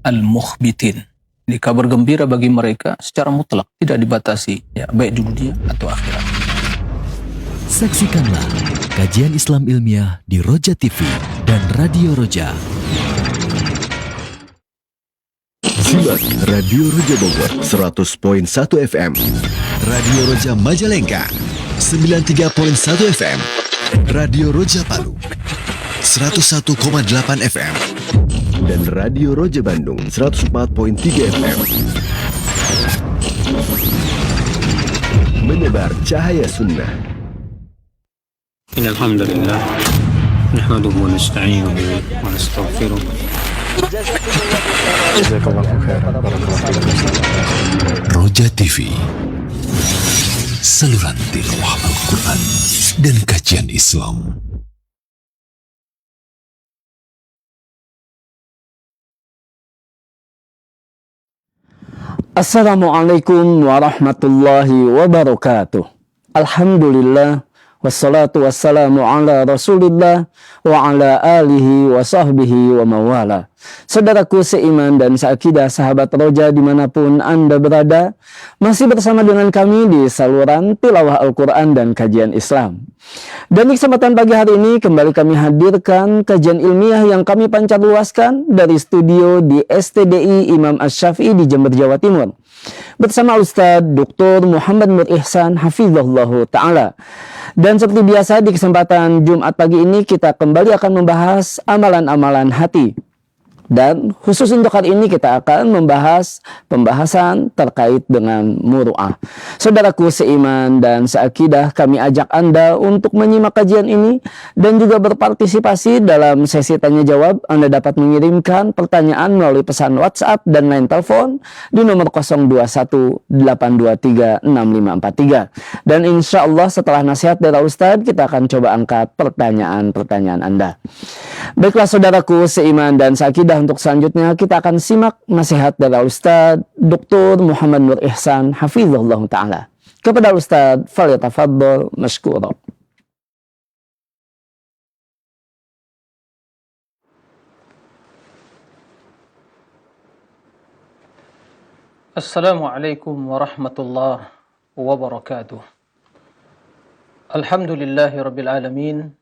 al-mukhbitin. Ini kabar gembira bagi mereka secara mutlak, tidak dibatasi, ya, baik di dunia atau akhirat. Saksikanlah kajian Islam ilmiah di Roja TV dan Radio Roja. Simak Radio Roja Bogor 100.1 FM, Radio Roja Majalengka 93.1 FM, Radio Roja Palu 101,8 FM, dan Radio Roja Bandung 104.3 FM. Menebar cahaya sunnah. Alhamdulillah, nahmaduhu wa nasta'inuhu wa nastaghfiruh. Roja TV, saluran tilawah Al-Quran dan kajian Islam. Assalamualaikum warahmatullahi wabarakatuh. Alhamdulillah, wassalatu wassalamu ala rasulillah wa ala alihi wa sahbihi wa mawala. Saudaraku seiman dan seakidah, sahabat Roja dimanapun Anda berada, masih bersama dengan kami di saluran tilawah Al-Quran dan kajian Islam. Dan di kesempatan pagi hari ini kembali kami hadirkan kajian ilmiah yang kami pancarluaskan dari studio di STDI Imam Asy-Syafi'i di Jember, Jawa Timur, bersama Ustadz Dr. Muhammad Nur Ihsan Hafizahullah Ta'ala. Dan seperti biasa di kesempatan Jumat pagi ini kita kembali akan membahas amalan-amalan hati. Dan khusus untuk hari ini kita akan membahas pembahasan terkait dengan muru'ah. Saudaraku seiman dan seakidah, kami ajak Anda untuk menyimak kajian ini dan juga berpartisipasi dalam sesi tanya jawab. Anda dapat mengirimkan pertanyaan melalui pesan WhatsApp dan line telepon di nomor 0218236543. Dan insya Allah setelah nasihat dari Ustadz, kita akan coba angkat pertanyaan-pertanyaan Anda. Baiklah saudaraku seiman dan seakidah, untuk selanjutnya kita akan simak nasihat dari Ustadz Dr. Muhammad Nur Ihsan Hafizahullah Ta'ala. Kepada Ustadz, falyatafaddal mashkura. Assalamualaikum warahmatullahi wabarakatuh. Alhamdulillahi rabbil alamin.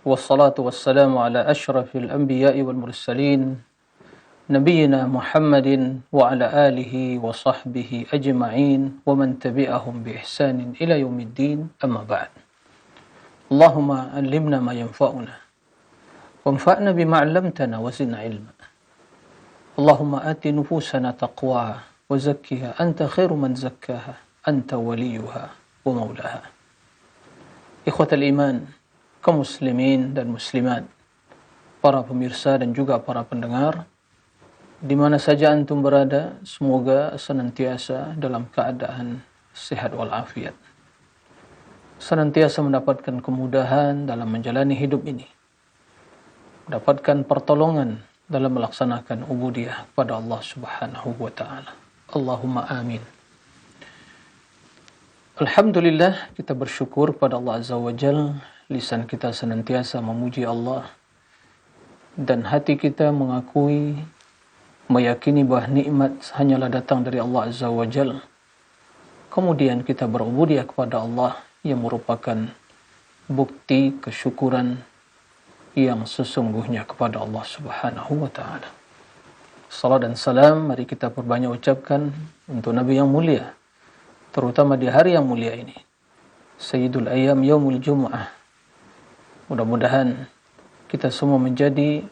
Wassalatu wassalamu ala ashrafil anbiya'i wal mursalin Nabiyyina Muhammadin wa ala alihi wa sahbihi ajma'in wa man tabi'ahum bi ihsanin ila yaumiddin, amma ba'd. Allahumma allimna ma yanfa'una wanfa'na bima 'allamtana wa zidna ilma. Allahumma ati nufusana taqwaha wa zakkiha anta khairu man zakkaha anta waliyuha wa maulaha. Ikhwatal iman, kaum muslimin dan muslimat, para pemirsa dan juga para pendengar, di mana saja antum berada, semoga senantiasa dalam keadaan sehat walafiat, senantiasa mendapatkan kemudahan dalam menjalani hidup ini, mendapatkan pertolongan dalam melaksanakan ubudiyah kepada Allah Subhanahu wa Ta'ala. Allahumma amin. Alhamdulillah, kita bersyukur kepada Allah Azza wa Jalla. Lisan kita senantiasa memuji Allah dan hati kita mengakui, meyakini bahwa nikmat hanyalah datang dari Allah Azza wa Jalla. Kemudian kita berubudiyah kepada Allah yang merupakan bukti kesyukuran yang sesungguhnya kepada Allah Subhanahu wa Ta'ala. Salam dan salam mari kita perbanyak ucapkan untuk Nabi yang mulia, terutama di hari yang mulia ini, Sayyidul Ayyam Yaumul Jumu'ah. Mudah-mudahan kita semua menjadi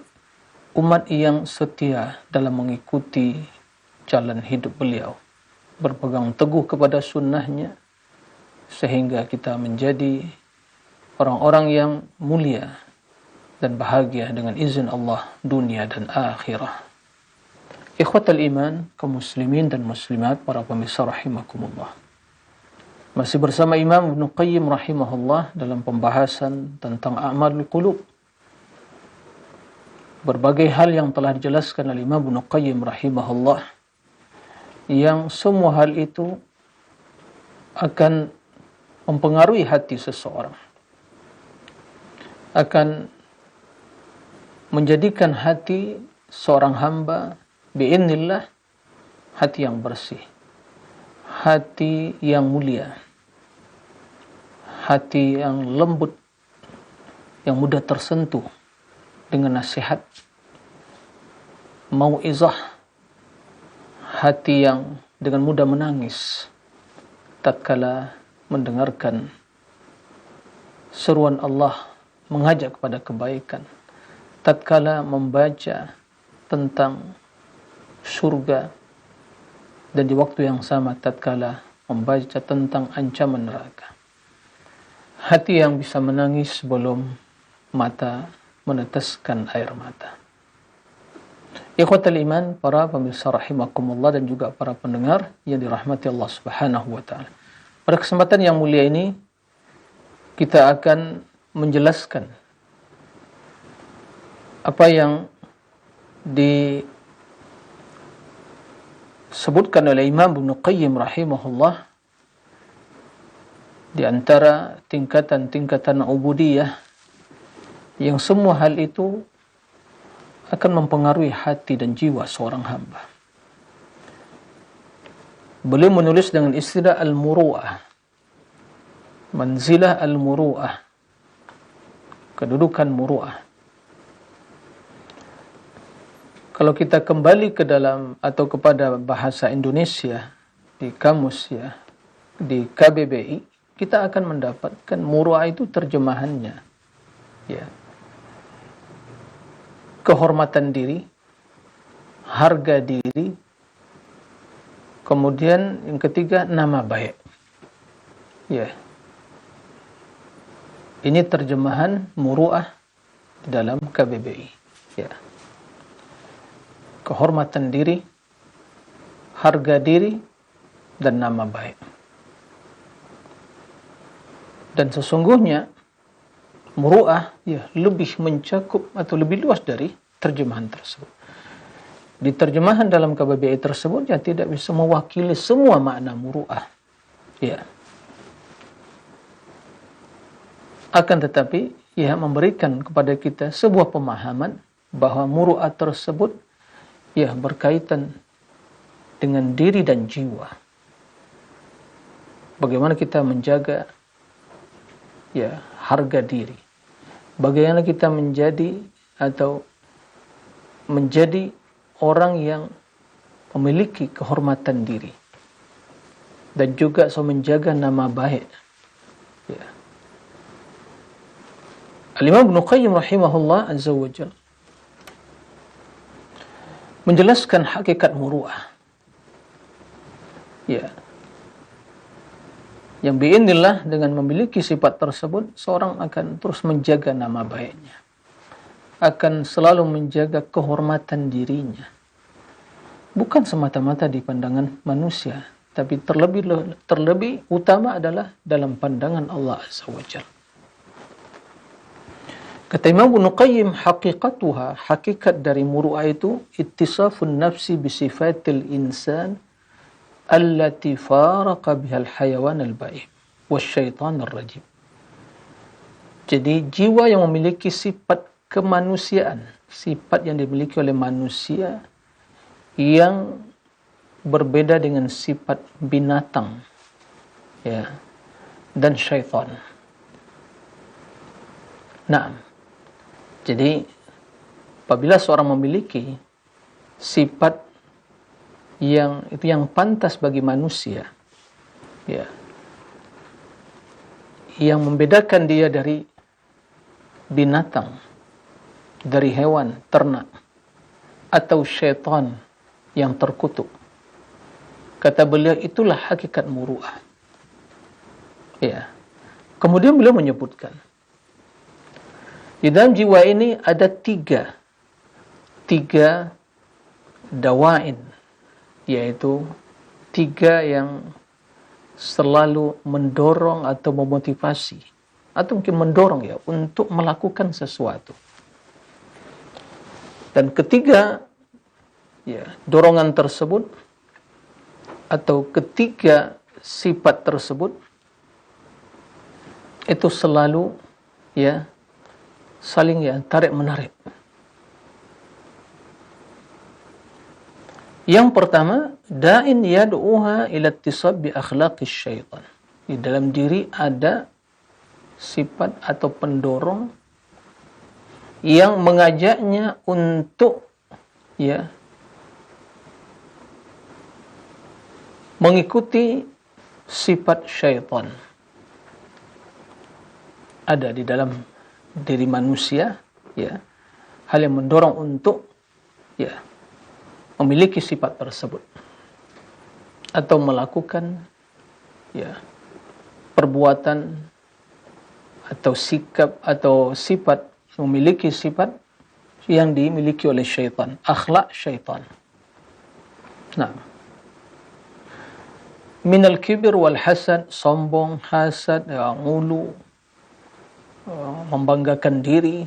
umat yang setia dalam mengikuti jalan hidup beliau, berpegang teguh kepada sunnahnya, sehingga kita menjadi orang-orang yang mulia dan bahagia dengan izin Allah dunia dan akhirah. Ikhwatal iman, kaum muslimin dan muslimat, para pemirsa rahimakumullah. Masih bersama Imam Ibnu Qayyim rahimahullah dalam pembahasan tentang a'malul qulub. Berbagai hal yang telah dijelaskan oleh Imam Ibnu Qayyim rahimahullah, yang semua hal itu akan mempengaruhi hati seseorang, akan menjadikan hati seorang hamba biidznillah hati yang bersih, hati yang mulia, hati yang lembut, yang mudah tersentuh dengan nasihat, mau'izah, hati yang dengan mudah menangis tatkala mendengarkan seruan Allah mengajak kepada kebaikan, tatkala membaca tentang surga, dan di waktu yang sama tatkala membaca tentang ancaman neraka. Hati yang bisa menangis sebelum mata meneteskan air mata. Ikhwatal iman, para pemirsa rahimakumullah dan juga para pendengar yang dirahmati Allah Subhanahu wa taala. Pada kesempatan yang mulia ini kita akan menjelaskan apa yang disebutkan oleh Imam Ibnu Qayyim rahimahullah di antara tingkatan-tingkatan ubudiyah yang semua hal itu akan mempengaruhi hati dan jiwa seorang hamba. Beliau menulis dengan istilah al-muru'ah, manzilah al-muru'ah, kedudukan muru'ah. Kalau kita kembali ke dalam atau kepada bahasa Indonesia di kamus ya, di KBBI, kita akan mendapatkan muru'ah itu terjemahannya ya, kehormatan diri, harga diri, kemudian yang ketiga nama baik. Ya. Ini terjemahan muru'ah di dalam KBBI. Ya. Kehormatan diri, harga diri, dan nama baik. Dan sesungguhnya muru'ah ya lebih mencakup atau lebih luas dari terjemahan tersebut. Di terjemahan dalam KBBI tersebut ya tidak bisa mewakili semua makna muru'ah. Ya. Akan tetapi ya memberikan kepada kita sebuah pemahaman bahwa muru'ah tersebut ya berkaitan dengan diri dan jiwa. Bagaimana kita menjaga ya harga diri. Bagaimana kita menjadi orang yang memiliki kehormatan diri dan juga menjaga nama baik. Ya. Al-Imam Ibnu Qayyim rahimahullah azza wa jalla menjelaskan hakikat muru'ah. Ya. Yang biidznillah dengan memiliki sifat tersebut, seorang akan terus menjaga nama baiknya, akan selalu menjaga kehormatan dirinya, bukan semata-mata di pandangan manusia, tapi terlebih utama adalah dalam pandangan Allah Azza wa Jalla. Kata Imam Ibnu Qayyim, hakikat dari muru'ah itu ittisafun nafsi bisifatil insan allati faraqa bihal hayawan al-ba'im wasyaitan ar-rajim. Jadi jiwa yang memiliki sifat kemanusiaan, sifat yang dimiliki oleh manusia yang berbeda dengan sifat binatang ya dan syaitan. Nah, jadi apabila seorang memiliki sifat yang pantas bagi manusia ya, yang membedakan dia dari binatang, dari hewan ternak atau syaitan yang terkutuk, kata beliau itulah hakikat muru'ah ya. Kemudian beliau menyebutkan di dalam jiwa ini ada tiga dawain, yaitu tiga yang selalu mendorong atau memotivasi atau mungkin mendorong ya untuk melakukan sesuatu. Dan ketiga ya dorongan tersebut atau ketiga sifat tersebut itu selalu ya saling ya tarik menarik. Yang pertama, da'in yad'uha ila ittisab bi akhlaqis syaitan. Di dalam diri ada sifat atau pendorong yang mengajaknya untuk mengikuti sifat syaitan. Ada di dalam diri manusia hal yang mendorong untuk memiliki sifat tersebut atau melakukan perbuatan atau sikap atau sifat, memiliki sifat yang dimiliki oleh syaitan, akhlak syaitan. Nah, minal kibir wal hasad, sombong, hasad, ulu, membanggakan diri,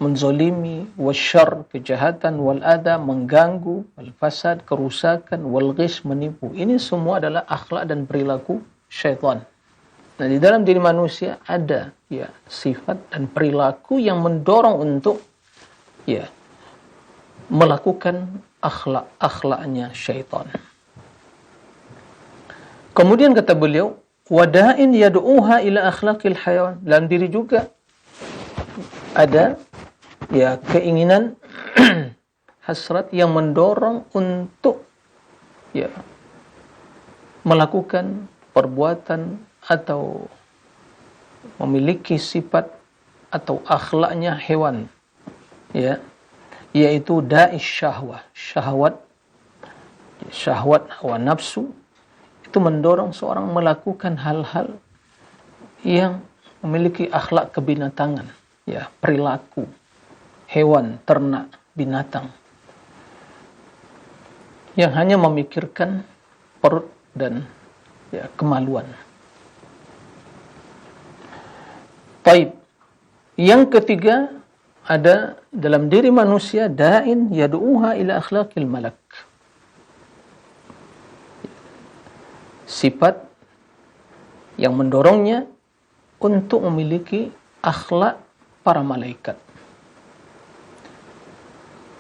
menzolimi, wasyarr, kejahatan, wal adha, mengganggu, wal fasad, kerusakan, wal ghish, menipu. Ini semua adalah akhlak dan perilaku syaitan. Nah, di dalam diri manusia ada sifat dan perilaku yang mendorong untuk melakukan akhlaknya syaitan. Kemudian kata beliau, wada'in yad'uha ila akhlaqil hayawan. Dalam diri juga ada keinginan hasrat yang mendorong untuk melakukan perbuatan atau memiliki sifat atau akhlaknya hewan, yaitu da'is syahwat, hawa nafsu. Itu mendorong seorang melakukan hal-hal yang memiliki akhlak kebinatangan, perilaku hewan, ternak, binatang, yang hanya memikirkan perut dan kemaluan. Taib. Yang ketiga, ada dalam diri manusia da'in yad'uha ila akhlaqil malak. Sifat yang mendorongnya untuk memiliki akhlak para malaikat.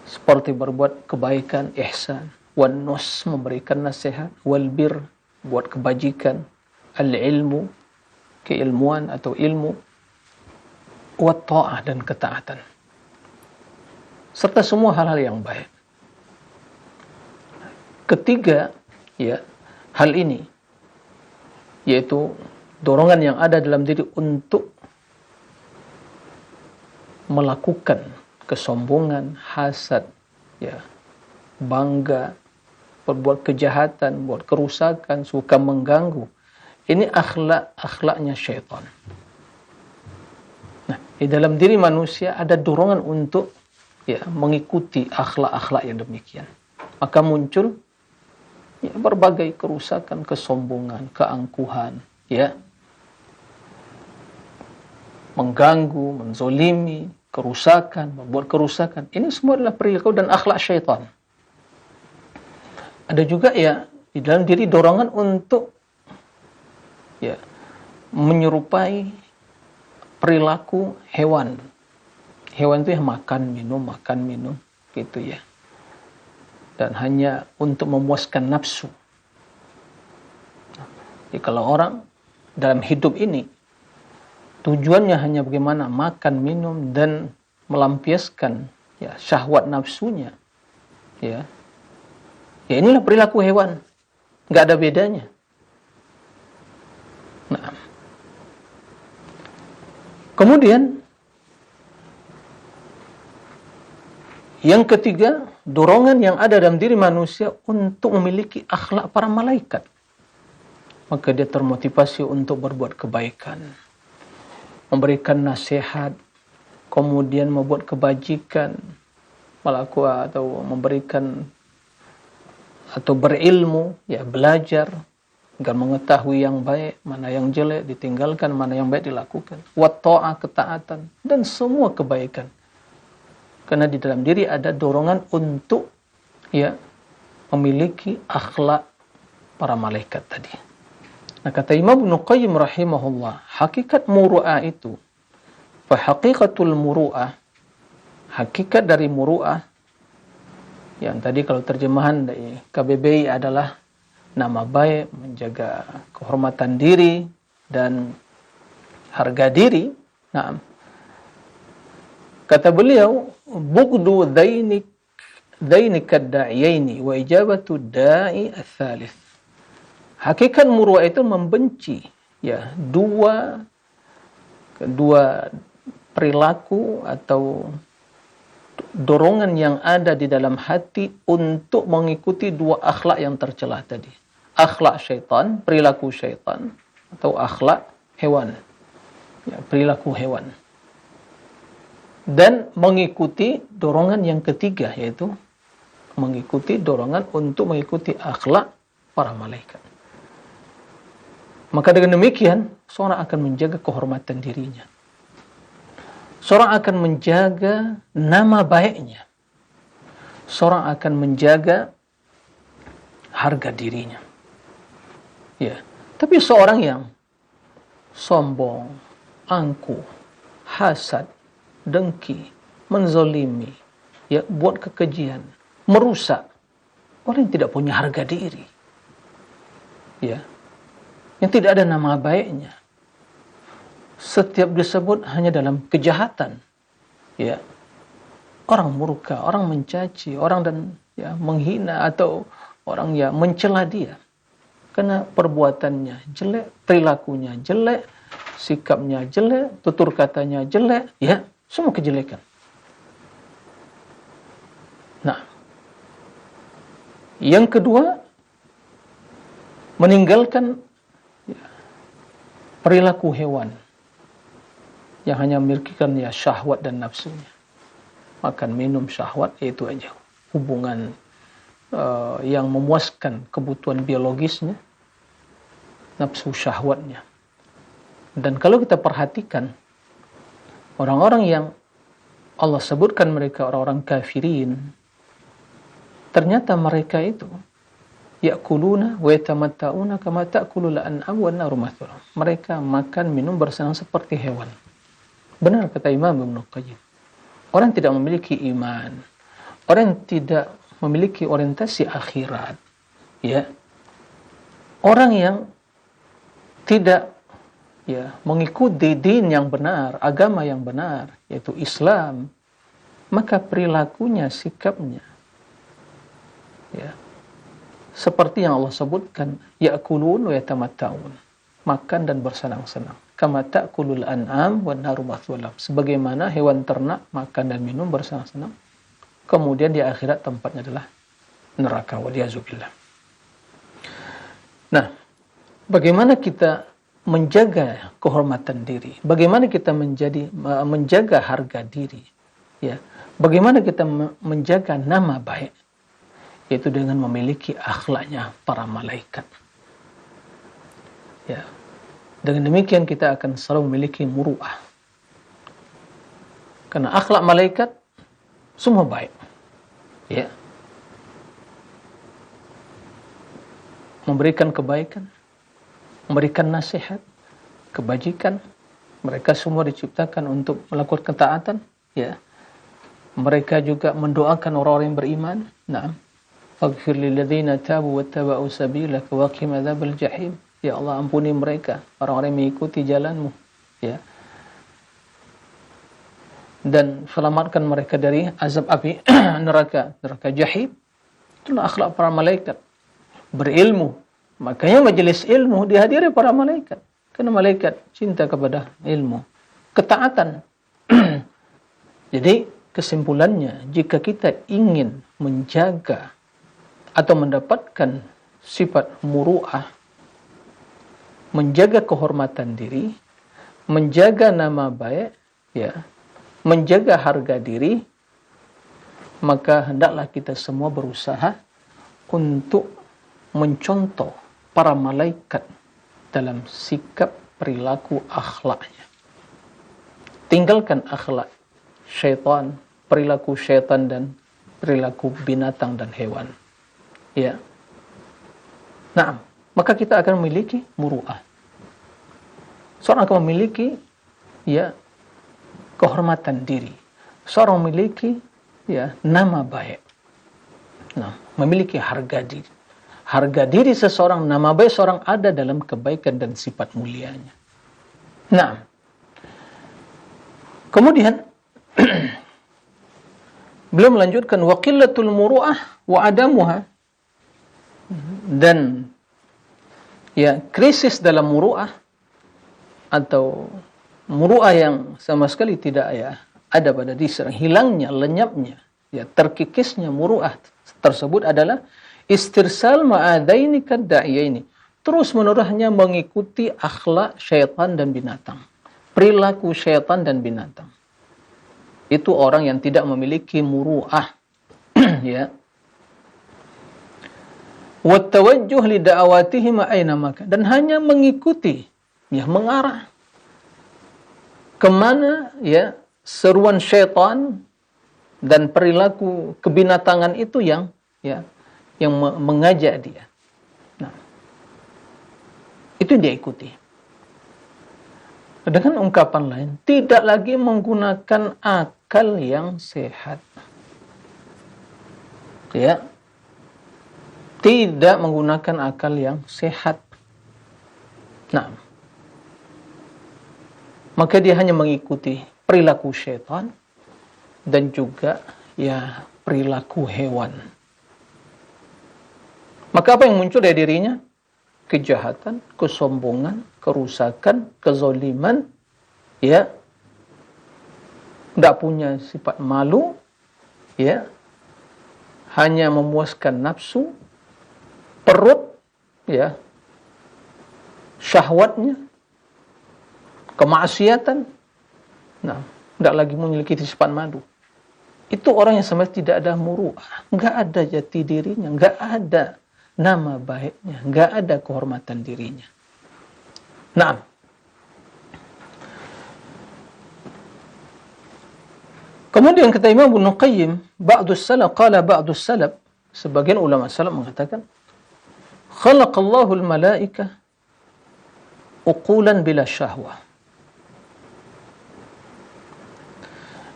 Seperti berbuat kebaikan, ihsan, wan nus, memberikan nasihat, wal bir, buat kebajikan, al ilmu, keilmuan atau ilmu, wat ta'ah, dan ketaatan. Serta semua hal-hal yang baik. Ketiga, hal ini yaitu dorongan yang ada dalam diri untuk melakukan kesombongan, hasad, bangga, berbuat kejahatan, buat kerusakan, suka mengganggu. Ini akhlaknya syaitan. Nah, di dalam diri manusia ada dorongan untuk mengikuti akhlak-akhlak yang demikian. Maka muncul berbagai kerusakan, kesombongan, keangkuhan, mengganggu, menzolimi, kerusakan, membuat kerusakan. Ini semua adalah perilaku dan akhlak syaitan. Ada juga di dalam diri dorongan untuk menyerupai perilaku hewan. Hewan itu makan, minum, gitu ya. Dan hanya untuk memuaskan nafsu. Jadi kalau orang dalam hidup ini tujuannya hanya bagaimana makan, minum, dan melampiaskan syahwat nafsunya, inilah perilaku hewan, nggak ada bedanya. Nah, kemudian yang ketiga, dorongan yang ada dalam diri manusia untuk memiliki akhlak para malaikat. Maka dia termotivasi untuk berbuat kebaikan, memberikan nasihat, kemudian membuat kebajikan, melakukan atau memberikan atau berilmu, belajar agar mengetahui yang baik, mana yang jelek ditinggalkan, mana yang baik dilakukan. Wa ta'ah, ketaatan, dan semua kebaikan. Karena di dalam diri ada dorongan untuk memiliki akhlak para malaikat tadi. Nah, kata Imam Ibnu Qayyim rahimahullah, hakikat muru'ah itu, fa haqiqatul muru'ah, hakikat dari muru'ah Yang tadi kalau terjemahan dari KBBI adalah nama baik, menjaga kehormatan diri dan harga diri. Nah, kata beliau, bughdu dhainika ad-da'iyaini wa ijabatu da'i ats-tsalits. Hakikat muru'ah itu membenci ya dua perilaku atau dorongan yang ada di dalam hati untuk mengikuti dua akhlak yang tercela tadi. Akhlak syaitan, perilaku syaitan, atau akhlak hewan. Ya, perilaku hewan. Dan mengikuti dorongan yang ketiga, yaitu mengikuti dorongan untuk mengikuti akhlak para malaikat. Maka dengan demikian, seorang akan menjaga kehormatan dirinya. Seorang akan menjaga nama baiknya. Seorang akan menjaga harga dirinya. Ya, tapi seorang yang sombong, angkuh, hasad, dengki, menzolimi, ya, buat kekejian, merusak, orang yang tidak punya harga diri, ya, yang tidak ada nama baiknya, setiap disebut hanya dalam kejahatan, ya, orang murka, orang mencaci, orang dan ya menghina atau orang yang mencela dia, karena perbuatannya jelek, perilakunya jelek, sikapnya jelek, tutur katanya jelek, ya, semua kejelekan. Nah, yang kedua, meninggalkan ya, perilaku hewan yang hanya memilikikan ya syahwat dan nafsunya. Makan minum syahwat, itu aja. Hubungan yang memuaskan kebutuhan biologisnya, nafsu syahwatnya. Dan kalau kita perhatikan, orang-orang yang Allah sebutkan mereka orang-orang kafirin, ternyata mereka itu ya'kuluna wa yatamatta'una kama ta'kulul an'am wan naru mathura. Mereka makan minum bersenang seperti hewan. Benar kata Imam Ibnu Qayyim. Orang tidak memiliki iman, orang tidak memiliki orientasi akhirat, ya, orang yang tidak ya mengikuti din yang benar, agama yang benar, yaitu Islam, maka perilakunya, sikapnya, ya, seperti yang Allah sebutkan, ya'kulun wa yatamatta'un, makan dan bersenang-senang. Kama ta'kulul an'am wan naru mathwalam, sebagaimana hewan ternak makan dan minum bersenang-senang, kemudian di akhirat tempatnya adalah neraka, waliyadzubillah. Nah, bagaimana kita menjaga kehormatan diri? Bagaimana kita menjaga harga diri? Ya, bagaimana kita menjaga nama baik? Yaitu dengan memiliki akhlaknya para malaikat. Ya. Dengan demikian kita akan selalu memiliki muru'ah. Karena akhlak malaikat semua baik. Ya. Memberikan kebaikan, memberikan nasihat, kebajikan. Mereka semua diciptakan untuk melakukan ketaatan, ya. Mereka juga mendoakan orang-orang yang beriman. Naam. Faghfir lil ladzina tabu wattaba'u sabilaka wa qim adzabal jahim. Ya Allah, ampuni mereka, orang-orang yang mengikuti jalanmu, ya. Dan selamatkan mereka dari azab api neraka jahim. Itulah akhlak para malaikat. Berilmu. Makanya majelis ilmu dihadiri para malaikat. Karena malaikat cinta kepada ilmu. Ketaatan. Jadi kesimpulannya, jika kita ingin menjaga atau mendapatkan sifat muru'ah, menjaga kehormatan diri, menjaga nama baik, ya, menjaga harga diri, maka hendaklah kita semua berusaha untuk mencontoh para malaikat dalam sikap, perilaku, akhlaknya. Tinggalkan akhlak syaitan, perilaku syaitan dan perilaku binatang dan hewan. Ya. Nah, maka kita akan memiliki muru'ah. Seorang akan memiliki ya kehormatan diri. Seorang memiliki ya nama baik. Nah, memiliki harga diri. Harga diri seseorang, nama baik seorang ada dalam kebaikan dan sifat mulianya. Nah, kemudian beliau melanjutkan wa qillatul muru'ah wa adamuha, dan ya krisis dalam muru'ah atau muru'ah yang sama sekali tidak ada pada diri seorang, hilangnya, lenyapnya, ya terkikisnya muru'ah tersebut adalah istirsal ma'adaini kadda'iyaini, terus menerusnya mengikuti akhlak syaitan dan binatang, perilaku syaitan dan binatang. Itu orang yang tidak memiliki muru'ah. Ya. Wa tawajjuh li da'awatihim aina maka, dan hanya mengikuti, ya mengarah kemana ya seruan syaitan dan perilaku kebinatangan itu yang mengajak dia. Nah, itu dia ikuti. Dengan ungkapan lain, tidak lagi menggunakan akal yang sehat. Ya. Tidak menggunakan akal yang sehat. Nah, maka dia hanya mengikuti perilaku syaitan dan juga ya perilaku hewan. Maka apa yang muncul dari dirinya? Kejahatan, kesombongan, kerusakan, kezaliman, ya, tidak punya sifat malu, ya, hanya memuaskan nafsu, perut, ya, syahwatnya, kemaksiatan. Nah, tidak lagi memiliki sifat malu. Itu orang yang sama tidak ada muru'ah, nggak ada jati dirinya, nggak ada nama baiknya, nggak ada kehormatan dirinya. Nah, kemudian kata Imam Ibnu Qayyim, ba'dus salaf, sebagian ulama salaf mengatakan, khalaqallahu al-malaika uqulan bila syahwah.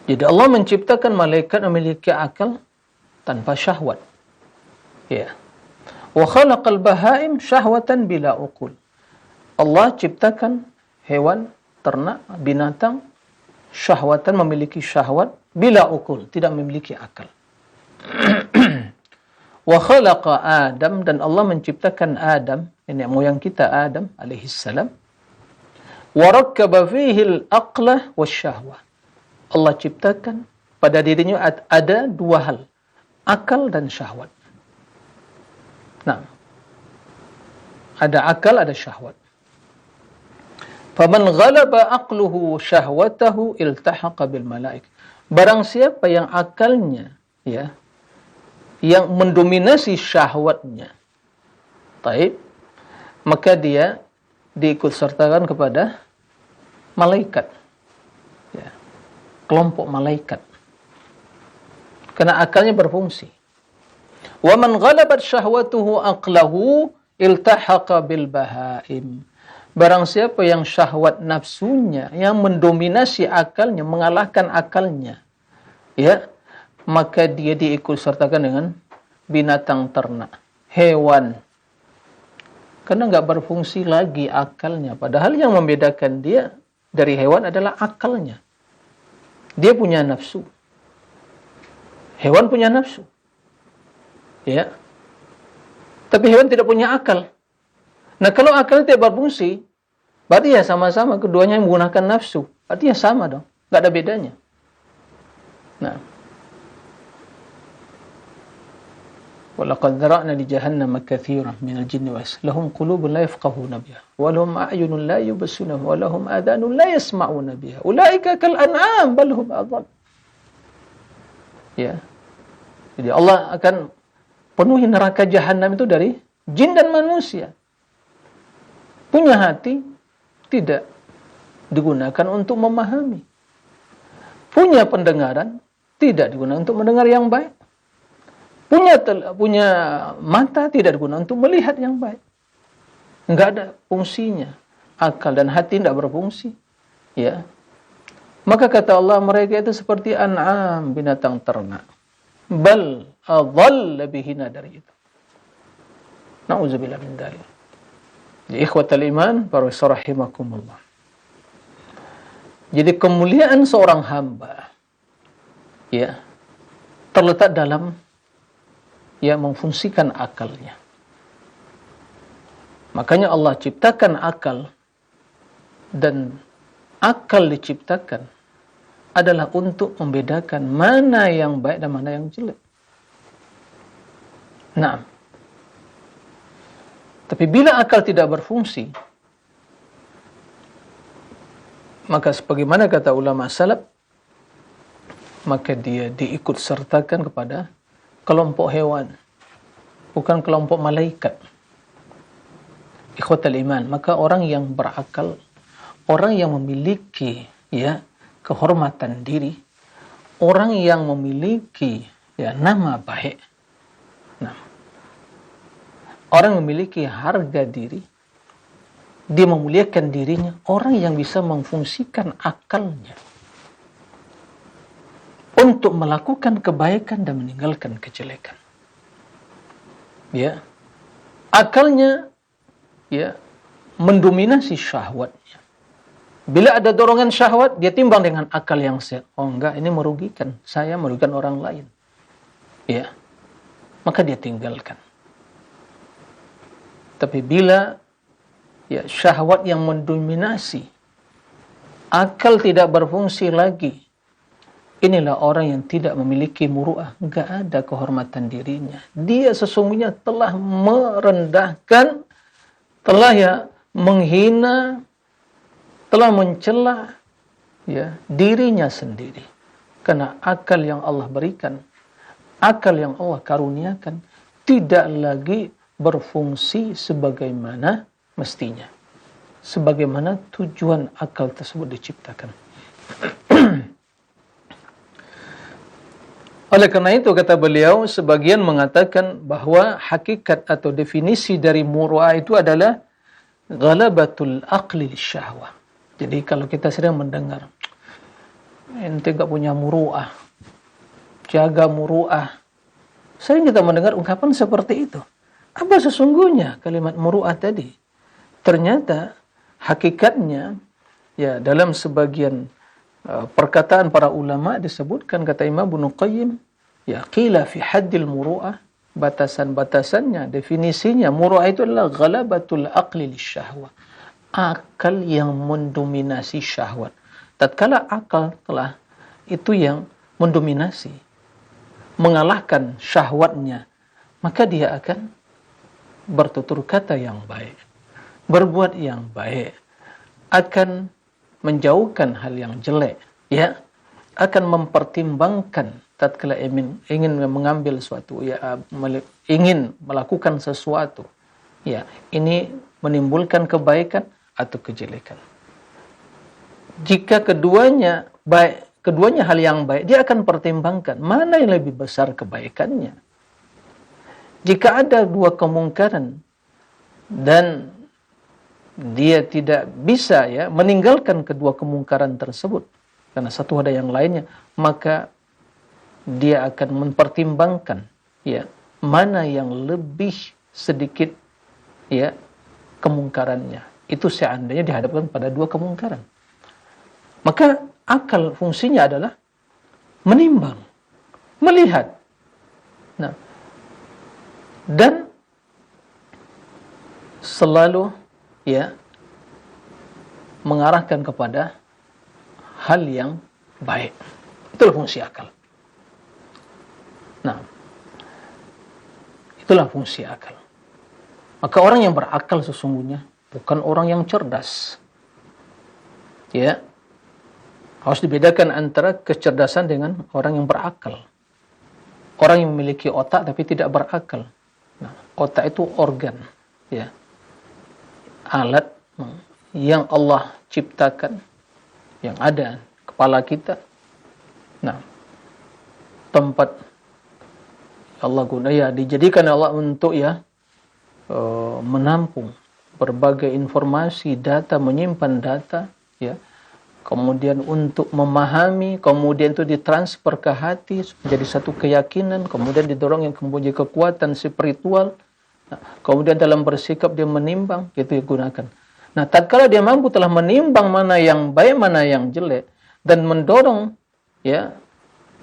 Jadi Allah menciptakan malaikat memiliki akal tanpa syahwat. Ya. Wa khalaqal bahaim syahwatan bila uqul. Allah ciptakan hewan, ternak, binatang syahwatan, memiliki syahwat, bila uqul, tidak memiliki akal. Wa khalaqa Adam, dan Allah menciptakan Adam, nenek moyang kita Adam alaihi salam. Wa rakkaba fihi al-aqla wasyahwah. Allah ciptakan pada dirinya ada dua hal, akal dan syahwat. Nah, ada akal, ada syahwat. Faman ghalaba aqluhu syahwatahu iltahaqa bil malaik. Barang siapa yang akalnya ya yang mendominasi syahwatnya, taib, maka dia diikut sertakan kepada malaikat. Ya. Kelompok malaikat. Karena akalnya berfungsi. Wa man ghalabat syahwatuhu aqlahu iltahaqa bil bahaim. Barang siapa yang syahwat nafsunya yang mendominasi akalnya, mengalahkan akalnya, ya, maka dia diikut sertakan dengan binatang ternak, hewan. Karena nggak berfungsi lagi akalnya. Padahal yang membedakan dia dari hewan adalah akalnya. Dia punya nafsu. Hewan punya nafsu. Ya. Tapi hewan tidak punya akal. Nah, kalau akal tidak berfungsi, berarti ya sama-sama keduanya menggunakan nafsu. Berarti ya sama dong. Nggak ada bedanya. Nah. وَلَقَدْ ذَرَأْنَا لِجَهَنَّمَ كَثِيرًا مِنَ الْجِنِّ وَالْإِنسِ لَهُمْ قُلُوبٌ لَا يَفْقَهُونَ بِهَا وَلَهُمْ أَعْيُنٌ لَا يُبْصِرُونَ وَلَهُمْ آذَانٌ لَا يَسْمَعُونَ بِهَا أُولَئِكَ كَالْأَنْعَامِ بَلْ هُمْ أَضَلُّ. Ya. Jadi Allah akan penuhi neraka jahanam itu dari jin dan manusia. Punya hati tidak digunakan untuk memahami. Punya pendengaran tidak digunakan untuk mendengar yang baik. Punya mata tidak digunakan untuk melihat yang baik. Enggak ada fungsinya. Akal dan hati tidak berfungsi. Ya. Maka kata Allah, mereka itu seperti an'am, binatang ternak. bal adhalla bihina dari itu. Na'udzubillah min dzalik. Ya ikhwatal iman, para rahimakumullah. Jadi kemuliaan seorang hamba ya terletak dalam ya memfungsikan akalnya. Makanya Allah ciptakan akal, dan akal diciptakan adalah untuk membedakan mana yang baik dan mana yang jelek. Nah, tapi bila akal tidak berfungsi, maka sebagaimana kata ulama salaf, maka dia diikut sertakan kepada kelompok hewan, bukan kelompok malaikat. Ikhwatal iman, maka orang yang berakal, orang yang memiliki ya kehormatan diri, orang yang memiliki ya nama baik, orang yang memiliki harga diri, dia memuliakan dirinya, orang yang bisa memfungsikan akalnya untuk melakukan kebaikan dan meninggalkan kejelekan. Ya, akalnya ya mendominasi syahwatnya. Bila ada dorongan syahwat, dia timbang dengan akal yang sehat. Oh enggak, ini merugikan saya, merugikan orang lain. Ya, maka dia tinggalkan. Tapi bila ya syahwat yang mendominasi, akal tidak berfungsi lagi, inilah orang yang tidak memiliki muru'ah, enggak ada kehormatan dirinya. Dia sesungguhnya telah merendahkan, telah ya menghina, telah mencela ya dirinya sendiri. Karena akal yang Allah berikan, akal yang Allah karuniakan tidak lagi berfungsi sebagaimana mestinya, sebagaimana tujuan akal tersebut diciptakan. Oleh karena itu kata beliau, sebagian mengatakan bahwa hakikat atau definisi dari muru'ah itu adalah ghalabatul aqli lisyahwah. Jadi kalau kita sering mendengar, ente gak punya muru'ah, jaga muru'ah, sering kita mendengar ungkapan seperti itu. Apa sesungguhnya kalimat muru'ah tadi? Ternyata hakikatnya ya dalam sebagian perkataan para ulama disebutkan, kata Imam Ibnu Qayyim, ya qila fi haddil muru'ah, batasan-batasannya, definisinya muru'ah itu adalah ghalabatul aqli lisyahwah, akal yang mendominasi syahwat. Tatkala akal telah itu yang mendominasi, mengalahkan syahwatnya, maka dia akan bertutur kata yang baik, berbuat yang baik, akan menjauhkan hal yang jelek, ya, akan mempertimbangkan tatkala ingin mengambil suatu, ya, ingin melakukan sesuatu, ya, ini menimbulkan kebaikan atau kejelekan. Jika keduanya baik, keduanya hal yang baik, dia akan pertimbangkan mana yang lebih besar kebaikannya. Jika ada dua kemungkaran dan dia tidak bisa ya meninggalkan kedua kemungkaran tersebut karena satu ada yang lainnya, maka dia akan mempertimbangkan ya mana yang lebih sedikit ya kemungkarannya. Itu seandainya dihadapkan pada dua kemungkaran. Maka akal fungsinya adalah menimbang, melihat. Nah, dan selalu ya mengarahkan kepada hal yang baik. Itulah fungsi akal. Nah, itulah fungsi akal. Maka orang yang berakal sesungguhnya bukan orang yang cerdas. Ya, harus dibedakan antara kecerdasan dengan orang yang berakal. Orang yang memiliki otak tapi tidak berakal. Nah, otak itu organ, ya, alat yang Allah ciptakan, yang ada kepala kita. Nah, tempat Allah guna ya dijadikan Allah untuk ya menampung berbagai informasi, data, menyimpan data, ya, kemudian untuk memahami, kemudian itu ditransfer ke hati menjadi satu keyakinan, kemudian didorong yang mempunyai kekuatan spiritual, kemudian dalam bersikap dia menimbang, itu digunakan. Nah, tatkala dia mampu telah menimbang mana yang baik, mana yang jelek, dan mendorong, ya,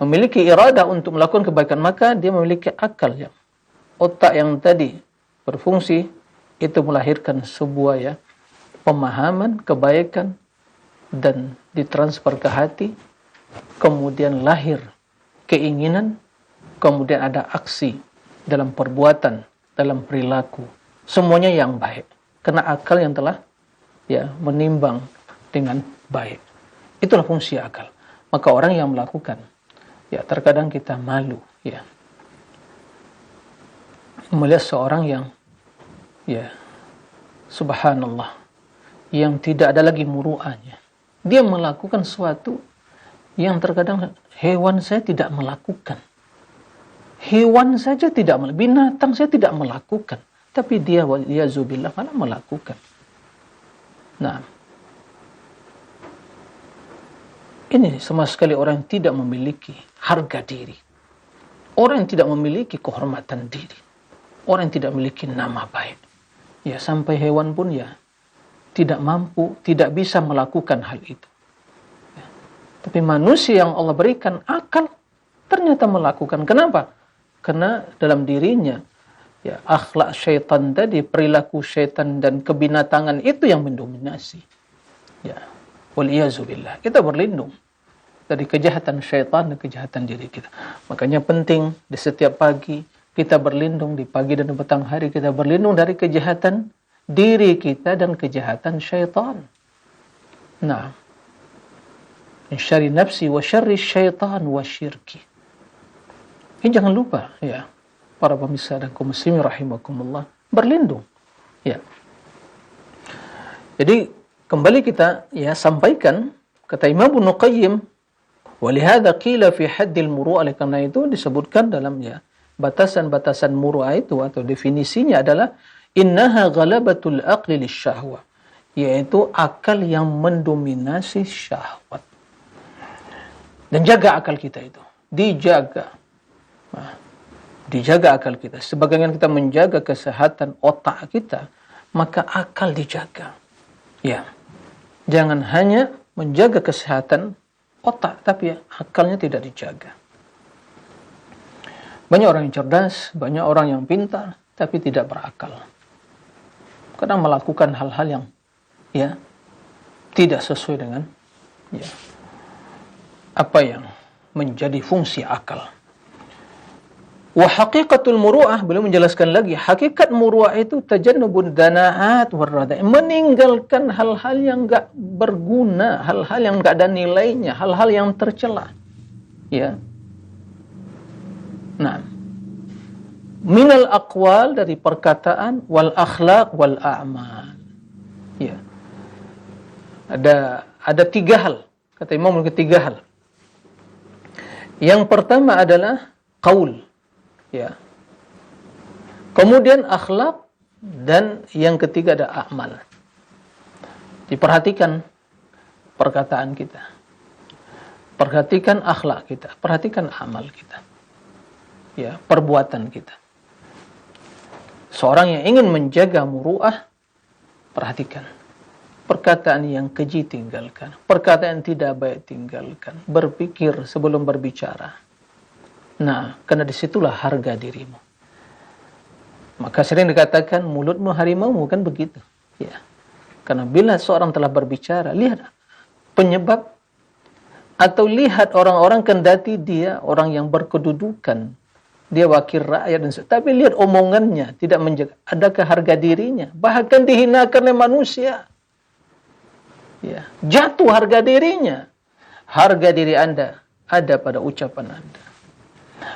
memiliki iradah untuk melakukan kebaikan, maka dia memiliki akal, ya. Otak yang tadi berfungsi itu melahirkan sebuah, ya, pemahaman kebaikan dan ditransfer ke hati, kemudian lahir keinginan, kemudian ada aksi dalam perbuatan, dalam perilaku, semuanya yang baik karena akal yang telah, ya, menimbang dengan baik. Itulah fungsi akal. Maka orang yang melakukan, ya, terkadang kita malu, ya, melihat seorang yang, ya, subhanallah, yang tidak ada lagi muru'ahnya. Dia melakukan sesuatu yang terkadang hewan saya tidak melakukan. Hewan saja tidak melakukan, binatang saya tidak melakukan. Tapi dia, waliyazubillah, malah melakukan. Nah, ini sama sekali orang yang tidak memiliki harga diri. Orang yang tidak memiliki kehormatan diri. Orang yang tidak memiliki nama baik. Ya, sampai hewan pun, ya, tidak mampu, tidak bisa melakukan hal itu. Ya. Tapi manusia yang Allah berikan akal, ternyata melakukan. Kenapa? Karena dalam dirinya, ya, akhlak syaitan tadi, perilaku syaitan dan kebinatangan itu yang mendominasi. Ya, waliyazubillah. Kita berlindung dari kejahatan syaitan dan kejahatan diri kita. Makanya penting di setiap pagi kita berlindung, di pagi dan petang hari kita berlindung dari kejahatan diri kita dan kejahatan syaitan. Nah, min syarri nafsi wa syarri syaitan wa syirki. Ini jangan lupa, ya, para pemirsa dan kaum muslimin rahimakumullah, berlindung, ya. Jadi kembali kita, ya, sampaikan kata Imam Ibnu Qayyim, walihada qila fi haddil muru'ah, karena itu disebutkan dalam, ya, batasan-batasan muru'ah itu atau definisinya adalah innaha ghalabatul aqli lisyahwa, yaitu akal yang mendominasi syahwat. Dan jaga akal kita itu, dijaga. Nah, dijaga akal kita. Sebagaimana kita menjaga kesehatan otak kita, maka akal dijaga. Ya. Jangan hanya menjaga kesehatan otak, tapi, ya, akalnya tidak dijaga. Banyak orang yang cerdas, banyak orang yang pintar, tapi tidak berakal. Kadang melakukan hal-hal yang, ya, tidak sesuai dengan, ya, apa yang menjadi fungsi akal. Wa haqiqatul muru'ah, beliau menjelaskan lagi, hakikat muru'ah itu tajannubud dana'at warrada, meninggalkan hal-hal yang enggak berguna, hal-hal yang enggak ada nilainya, hal-hal yang tercela. Ya. Nah, minal aqwal, dari perkataan, wal akhlaq wal a'mal. Ya. Ada tiga hal, kata Imam, tiga hal. Yang pertama adalah qaul, ya. Kemudian akhlak, dan yang ketiga ada a'mal. Diperhatikan perkataan kita. Perhatikan akhlak kita, perhatikan amal kita. Ya, perbuatan kita. Seorang yang ingin menjaga muru'ah, perhatikan. Perkataan yang keji tinggalkan. Perkataan yang tidak baik tinggalkan. Berpikir sebelum berbicara. Nah, karena disitulah harga dirimu. Maka sering dikatakan mulutmu harimau, kan begitu. Ya. Karena bila seorang telah berbicara, lihat penyebab, atau lihat orang-orang, kendati dia orang yang berkedudukan, dia wakil rakyat, dan tapi lihat omongannya tidak menjaga, adakah harga dirinya, bahkan dihinakan oleh manusia. Ya, jatuh harga dirinya. Harga diri Anda ada pada ucapan Anda.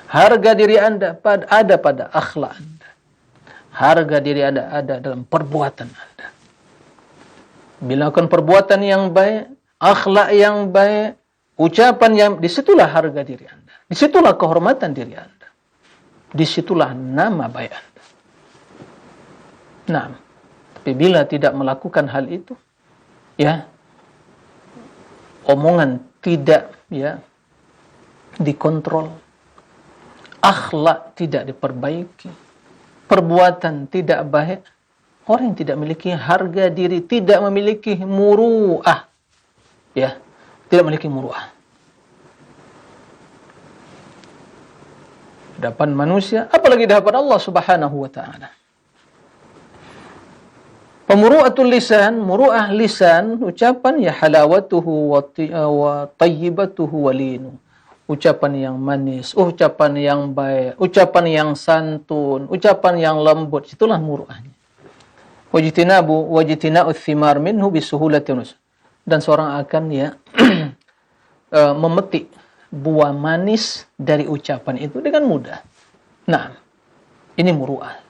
Harga diri Anda ada pada akhlak Anda. Harga diri Anda ada dalam perbuatan Anda. Bila lakukan perbuatan yang baik, akhlak yang baik, ucapan yang, disitulah harga diri Anda. Disitulah kehormatan diri Anda. Disitulah nama baik Anda. Nah, tapi bila tidak melakukan hal itu, ya, omongan tidak ya dikontrol, akhlak tidak diperbaiki, perbuatan tidak baik, orang yang tidak memiliki harga diri, tidak memiliki muru'ah, ya, tidak memiliki muru'ah. Hadapan manusia, apalagi di hadapan Allah Subhanahu wa taala. Pemuru'atul lisan, muru'ah lisan, ucapan ya halawatuhu wa tayyibatuhu walinu. Ucapan yang manis, ucapan yang baik, ucapan yang santun, ucapan yang lembut, itulah muru'ahnya. Wajtina'u thimar minhu bisuhulatin. Dan seorang akan ya memetik buah manis dari ucapan itu dengan mudah. Nah, ini muru'ah.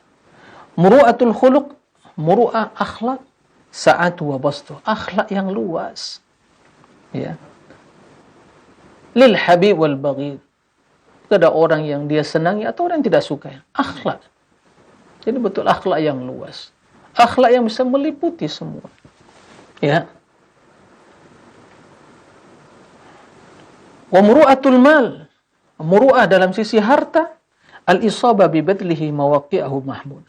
Muru'atul khuluq, muru'ah akhlak, sa'atu wa bastu, akhlak yang luas. Ya. Lil habib wal baghid. Ada orang yang dia senangi atau orang yang tidak suka. Akhlak. Jadi betul akhlak yang luas. Akhlak yang bisa meliputi semua. Ya. Wa muru'atul mal. Muru'ah dalam sisi harta, al-isabah bi badlihi mawaqi'ahu mahmud.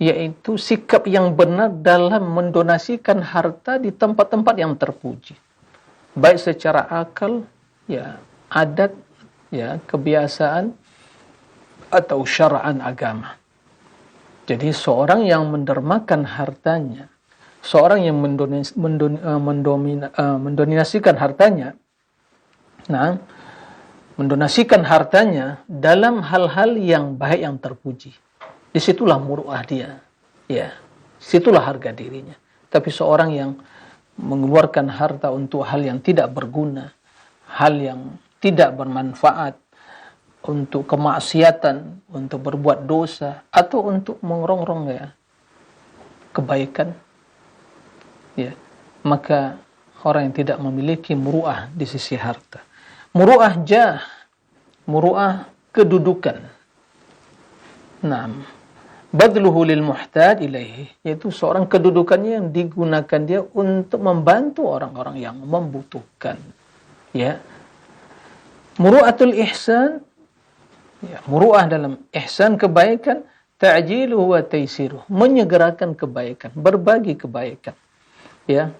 Yaitu sikap yang benar dalam mendonasikan harta di tempat-tempat yang terpuji. Baik secara akal, ya, adat, ya, kebiasaan atau syara'an agama. Jadi seorang yang mendermakan hartanya, seorang yang mendonasikan hartanya, nah, mendonasikan hartanya dalam hal-hal yang baik yang terpuji. Disitulah muru'ah dia, ya, situlah harga dirinya. Tapi seorang yang mengeluarkan harta untuk hal yang tidak berguna, hal yang tidak bermanfaat, untuk kemaksiatan, untuk berbuat dosa, atau untuk mengerongrong ya kebaikan, ya, maka orang yang tidak memiliki muru'ah di sisi harta. Muru'ah jah, muru'ah kedudukan. Naam. Badluhu lil muhtaj ilaihi, yaitu seorang kedudukannya yang digunakan dia untuk membantu orang-orang yang membutuhkan. Ya. Muru'atul ihsan, ya, muru'ah dalam ihsan kebaikan, ta'jiluhu wa taisiruh, menyegerakan kebaikan, berbagi kebaikan. Ya.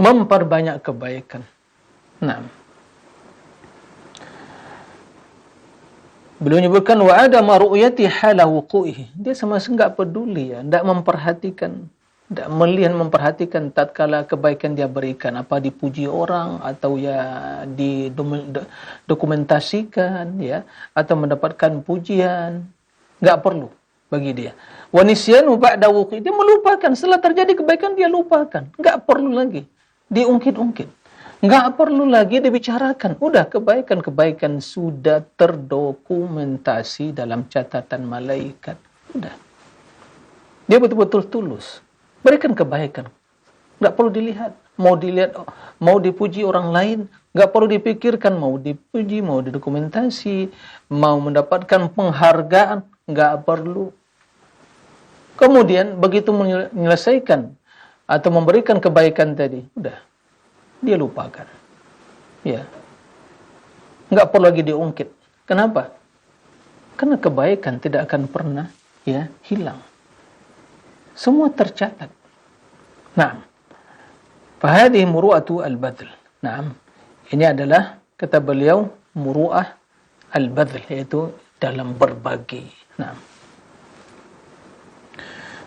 Memperbanyak kebaikan. Nah, beliau menyebutkan wa ada maru'yati hala wuqu'ihi. Dia sama sekali enggak peduli ya, enggak memperhatikan, enggak melihat memperhatikan tatkala kebaikan dia berikan, apa dipuji orang atau ya didokumentasikan ya, atau mendapatkan pujian, enggak perlu bagi dia. Wa nisyanu ba'da wuqi, dia melupakan setelah terjadi kebaikan, dia lupakan, enggak perlu lagi diungkit-ungkit, nggak perlu lagi dibicarakan. Udah kebaikan-kebaikan sudah terdokumentasi dalam catatan malaikat. Udah, dia betul-betul tulus berikan kebaikan, nggak perlu dilihat. Mau dilihat, mau dipuji orang lain, nggak perlu dipikirkan. Mau dipuji, mau didokumentasi, mau mendapatkan penghargaan, nggak perlu. Kemudian begitu menyelesaikan atau memberikan kebaikan tadi, udah, dia lupakan. Ya. Nggak perlu lagi diungkit. Kenapa? Karena kebaikan tidak akan pernah ya hilang. Semua tercatat. Nah, fahadhi muru'atu al-badl. Nah, ini adalah kata beliau muru'ah al-badl, yaitu dalam berbagi. Nah,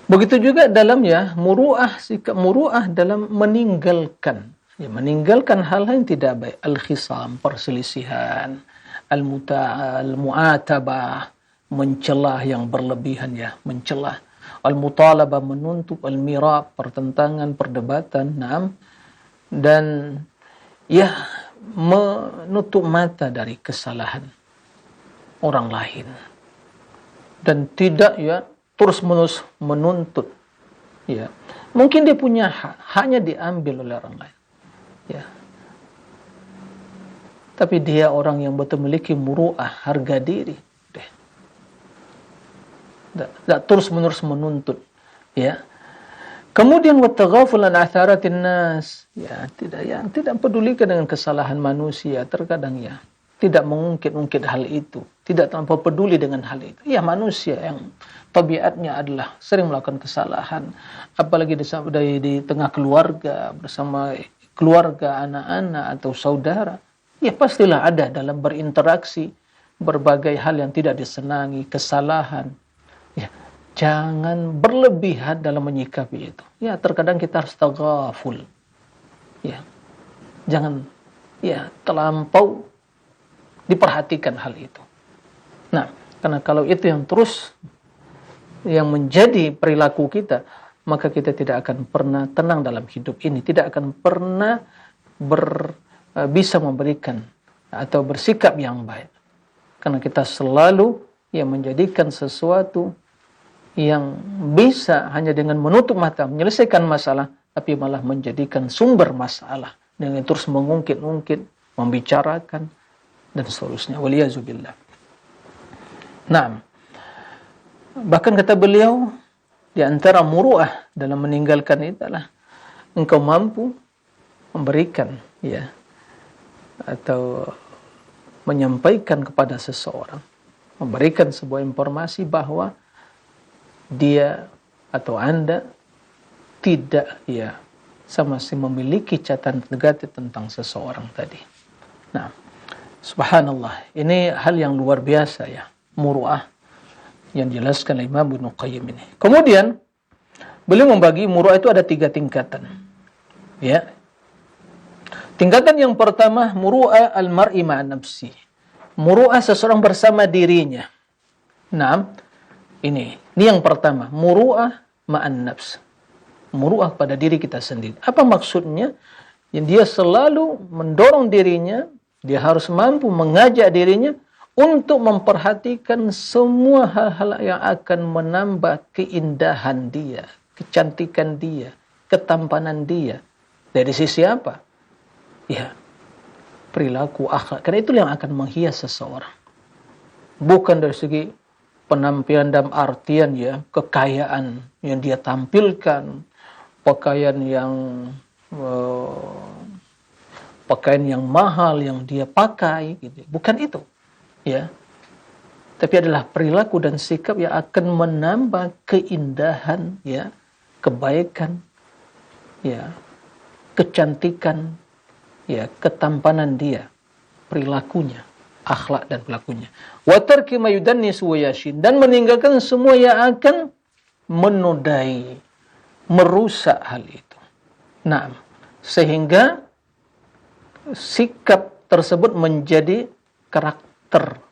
begitu juga dalam ya muru'ah, sikap muru'ah dalam meninggalkan, ya, meninggalkan hal-hal yang tidak baik, al-khisam, perselisihan, al-mu'atabah, mencelah yang berlebihan ya, mencelah, al-mutalabah, menuntut, al-mirab, pertentangan, perdebatan, naam, dan ya menutup mata dari kesalahan orang lain, dan tidak ya terus-menerus menuntut. Ya. Mungkin dia punya hak, haknya diambil oleh orang lain. Ya. Tapi dia orang yang betul memiliki muru'ah, harga diri. Tidak terus-menerus menuntut. Ya. Kemudian wattaghaful an atharatin nas, tidak pedulikan dengan kesalahan manusia, terkadang tidak mengungkit-ungkit hal itu, tidak tanpa peduli dengan hal itu. Ya, manusia yang tabiatnya adalah sering melakukan kesalahan, apalagi di tengah keluarga, bersama keluarga, anak-anak atau saudara. Ya, pastilah ada dalam berinteraksi berbagai hal yang tidak disenangi, kesalahan. Ya, jangan berlebihan dalam menyikapi itu. Ya, terkadang kita harus taghaful. Ya, jangan terlampau diperhatikan hal itu. Nah, karena kalau itu yang terus yang menjadi perilaku kita, maka kita tidak akan pernah tenang dalam hidup ini, tidak akan pernah bisa memberikan atau bersikap yang baik. Karena kita selalu menjadikan sesuatu yang bisa hanya dengan menutup mata menyelesaikan masalah, tapi malah menjadikan sumber masalah dengan terus mengungkit-ungkit, membicarakan dan seterusnya. Waliyazubillah. Nah, bahkan kata beliau, di antara muru'ah dalam meninggalkan itu adalah engkau mampu memberikan atau menyampaikan kepada seseorang, memberikan sebuah informasi bahwa dia atau Anda tidak sama sekali memiliki catatan negatif tentang seseorang tadi. Nah, subhanallah, ini hal yang luar biasa muru'ah yang dijelaskan oleh Imam Ibnu Qayyim ini. Kemudian beliau membagi muru'ah itu ada 3 tingkatan. Ya. Tingkatan yang pertama, muru'ah al-mar'i ma'an nafsi. Muru'ah seseorang bersama dirinya. Nah, ini yang pertama, muru'ah ma'an nafs. Muru'ah pada diri kita sendiri. Apa maksudnya? Yang dia selalu mendorong dirinya, dia harus mampu mengajak dirinya untuk memperhatikan semua hal-hal yang akan menambah keindahan dia, kecantikan dia, ketampanan dia. Dari sisi apa? Ya, perilaku, akhlak. Karena itu yang akan menghias seseorang. Bukan dari segi penampilan dalam artian kekayaan yang dia tampilkan, pakaian yang mahal yang dia pakai, gitu. Bukan itu. Ya. Tapi adalah perilaku dan sikap yang akan menambah keindahan, kebaikan, kecantikan, ketampanan dia, perilakunya, akhlak dan perilakunya. Wa tarki ma yudannis wa yashin, dan meninggalkan semua yang akan menodai, merusak hal itu. Nah, sehingga sikap tersebut menjadi karakter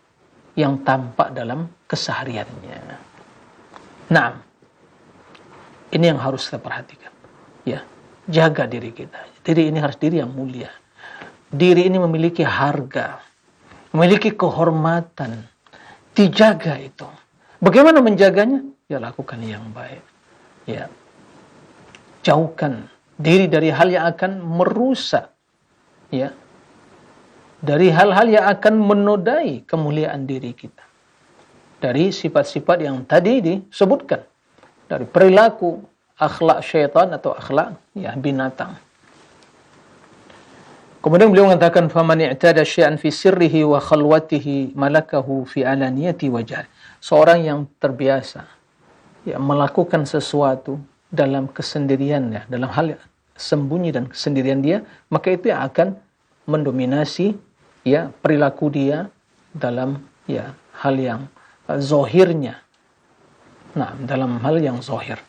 yang tampak dalam kesehariannya. Nah, ini yang harus kita perhatikan. Jaga diri kita. Diri ini harus diri yang mulia. Diri ini memiliki harga, memiliki kehormatan. Dijaga itu. Bagaimana menjaganya? Lakukan yang baik. Jauhkan diri dari hal yang akan merusak. Dari hal-hal yang akan menodai kemuliaan diri kita. Dari sifat-sifat yang tadi disebutkan. Dari perilaku, akhlak syaitan atau akhlak binatang. Kemudian beliau mengatakan, faman i'tada syai'an fi sirrihi wa khalwatihi malakahu fi alaniyati wa jahl. Seorang yang terbiasa melakukan sesuatu dalam kesendiriannya, dalam hal sembunyi dan kesendirian dia, maka itu yang akan mendominasi perilaku dia dalam hal yang zahirnya. Nah, dalam hal yang zahir.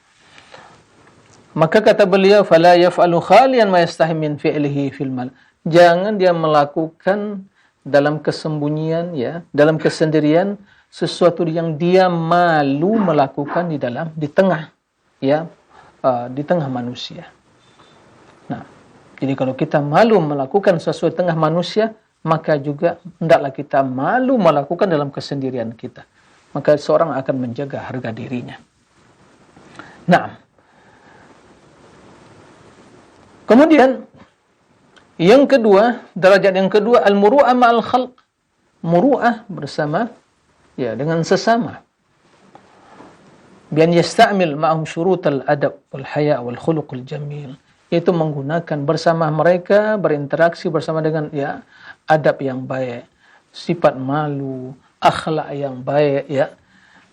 Maka kata beliau, fala yaf'alu khalian ma yastahi min fi'lihi fil mal. Jangan dia melakukan dalam kesembunyian, dalam kesendirian sesuatu yang dia malu melakukan di tengah manusia. Nah, jadi kalau kita malu melakukan sesuatu di tengah manusia, maka juga hendaklah kita malu melakukan dalam kesendirian kita. Maka seorang akan menjaga harga dirinya. Nah, kemudian yang kedua, derajat yang kedua, al-muru'ah ma'al khalq. Muru'ah bersama dengan sesama. bi an yasta'mil ma'ahum syurutal adab wal haya wal khuluqul jamil, yaitu menggunakan bersama mereka, berinteraksi bersama dengan ya adab yang baik, sifat malu, akhlak yang baik ya.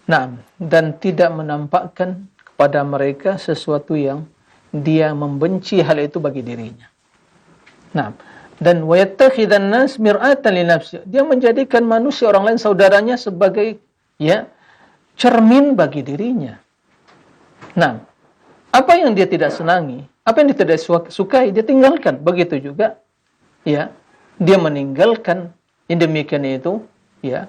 Nah, dan tidak menampakkan kepada mereka sesuatu yang dia membenci hal itu bagi dirinya. Nah, dan wa yattakhidan nas mir'atan li nafsi, dia menjadikan manusia orang lain saudaranya sebagai ya cermin bagi dirinya. Nah, apa yang dia tidak senangi, apa yang dia tidak sukai, dia tinggalkan. Begitu juga ya, dia meninggalkan yang demikian itu ya,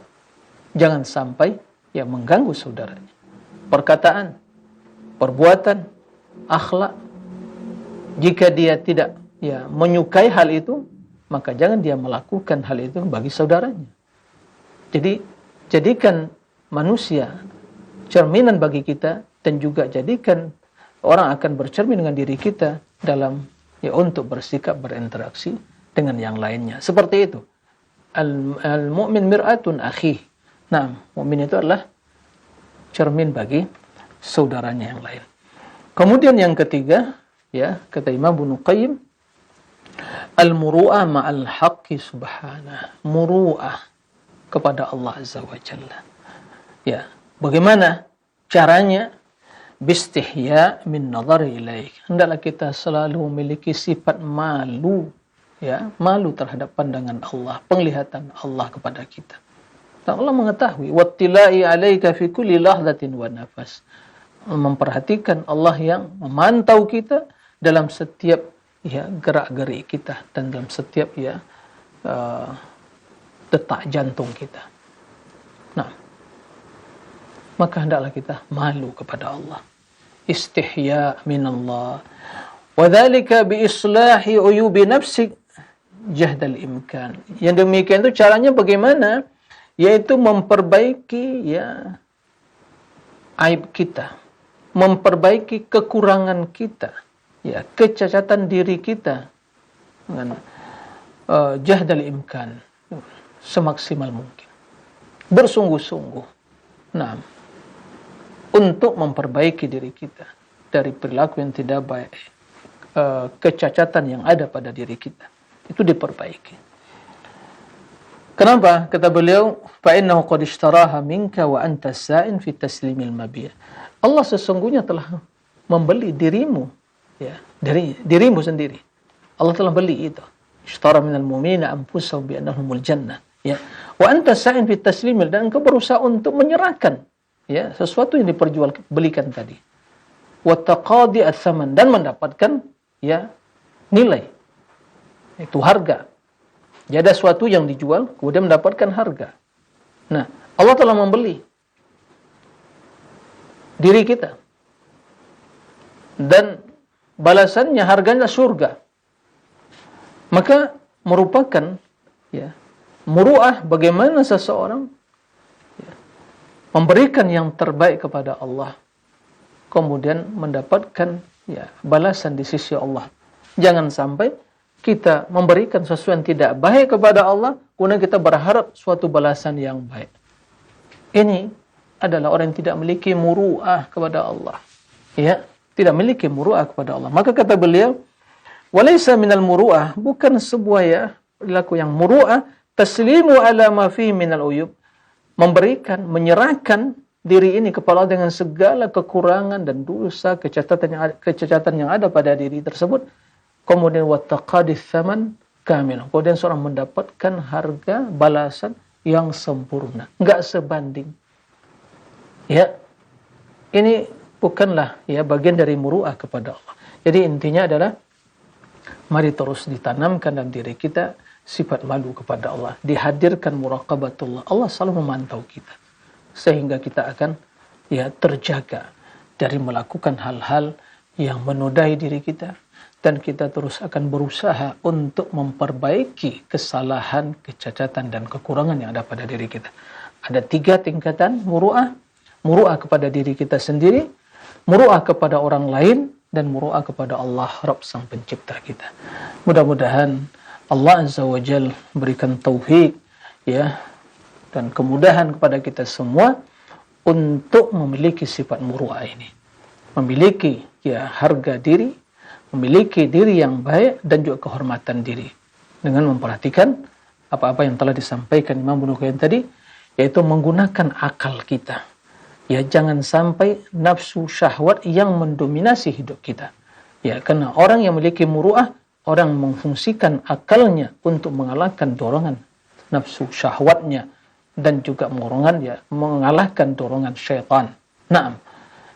jangan sampai ya mengganggu saudaranya. Perkataan, perbuatan, akhlak, jika dia tidak ya menyukai hal itu, maka jangan dia melakukan hal itu bagi saudaranya. Jadi jadikan manusia cerminan bagi kita, dan juga jadikan orang akan bercermin dengan diri kita dalam ya untuk bersikap, berinteraksi dengan yang lainnya. Seperti itu. Al-mu'min mir'atun akhih. Nah, mukmin itu adalah cermin bagi saudaranya yang lain. Kemudian yang ketiga, ya, kata Imam Ibnu Qayyim, al-muru'ah ma'al haqqi subhanahu. Muru'ah kepada Allah Azza wa Jalla. Ya, bagaimana caranya? Bistihya min nadhari ilaih. Hendaklah kita selalu memiliki sifat malu, ya, malu terhadap pandangan Allah, penglihatan Allah kepada kita. Dan Allah mengetahui, wattila'i 'alaika fi kulli lahzatin wa nafas. Memperhatikan Allah yang memantau kita dalam setiap ya gerak-gerik kita dan dalam setiap ya detak jantung kita. Nah, maka hendaklah kita malu kepada Allah. Istihya minallah. Wa dzalika bi islahi uyubi nafsik jahdal imkan. Yang demikian itu caranya bagaimana? Yaitu memperbaiki ya aib kita, memperbaiki kekurangan kita, ya kecacatan diri kita dengan jahdal imkan, semaksimal mungkin, bersungguh-sungguh. Nah, untuk memperbaiki diri kita dari perilaku yang tidak baik, kecacatan yang ada pada diri kita, itu diperbaiki. Kenapa? Kata beliau, فَإِنَّهُ قَدْ اشْتَرَاهَا مِنْكَ وَأَنْتَ السَّائِنْ فِي تَسْلِيمِ الْمَبِيَةِ. Allah sesungguhnya telah membeli dirimu, ya, dari dirimu sendiri. Allah telah beli itu. Ishtara minal mu'minina anfusahum bi annahumul jannah. Ya. Wa anta sa'in fi taslimil, dan engkau berusaha untuk menyerahkan ya sesuatu yang diperjualbelikan tadi. Wa taqadi ats-tsaman, dan mendapatkan ya nilai. Itu harga. Jadi ada sesuatu yang dijual kemudian mendapatkan harga. Nah, Allah telah membeli diri kita. Dan balasannya harganya surga. Maka merupakan ya muru'ah bagaimana seseorang ya, memberikan yang terbaik kepada Allah, kemudian mendapatkan ya balasan di sisi Allah. Jangan sampai kita memberikan sesuatu yang tidak baik kepada Allah, kemudian kita berharap suatu balasan yang baik. Ini adalah orang yang tidak memiliki muru'ah kepada Allah. Ya, tidak memiliki muru'ah kepada Allah. Maka kata beliau, walaysa minal muru'ah, bukan sebuah ya perilaku yang muru'ah, taslimu ala ma fihi minal uyub, memberikan, menyerahkan diri ini kepada Allah dengan segala kekurangan dan dosa, kecacatan yang ada pada diri tersebut. Kemudian wattaqadis tsaman kamil. Kemudian seorang mendapatkan harga balasan yang sempurna, enggak sebanding. Ya. Ini bukanlah ya bagian dari muru'ah kepada Allah. Jadi intinya adalah mari terus ditanamkan dalam diri kita sifat malu kepada Allah, dihadirkan muraqabatullah. Allah selalu memantau kita sehingga kita akan ya terjaga dari melakukan hal-hal yang menodai diri kita, dan kita terus akan berusaha untuk memperbaiki kesalahan, kecacatan, dan kekurangan yang ada pada diri kita. Ada 3 tingkatan muru'ah. Muru'ah kepada diri kita sendiri, muru'ah kepada orang lain, dan muru'ah kepada Allah, Rabb Sang Pencipta kita. Mudah-mudahan Allah Azza wa Jal berikan taufik ya dan kemudahan kepada kita semua untuk memiliki sifat muru'ah ini. Memiliki ya harga diri, memiliki diri yang baik dan juga kehormatan diri. Dengan memperhatikan apa-apa yang telah disampaikan Imam Ibnu Qayyim tadi, yaitu menggunakan akal kita. Ya, jangan sampai nafsu syahwat yang mendominasi hidup kita. Ya, karena orang yang memiliki muru'ah, orang memfungsikan akalnya untuk mengalahkan dorongan nafsu syahwatnya dan juga mengalahkan dorongan syaitan. Naam.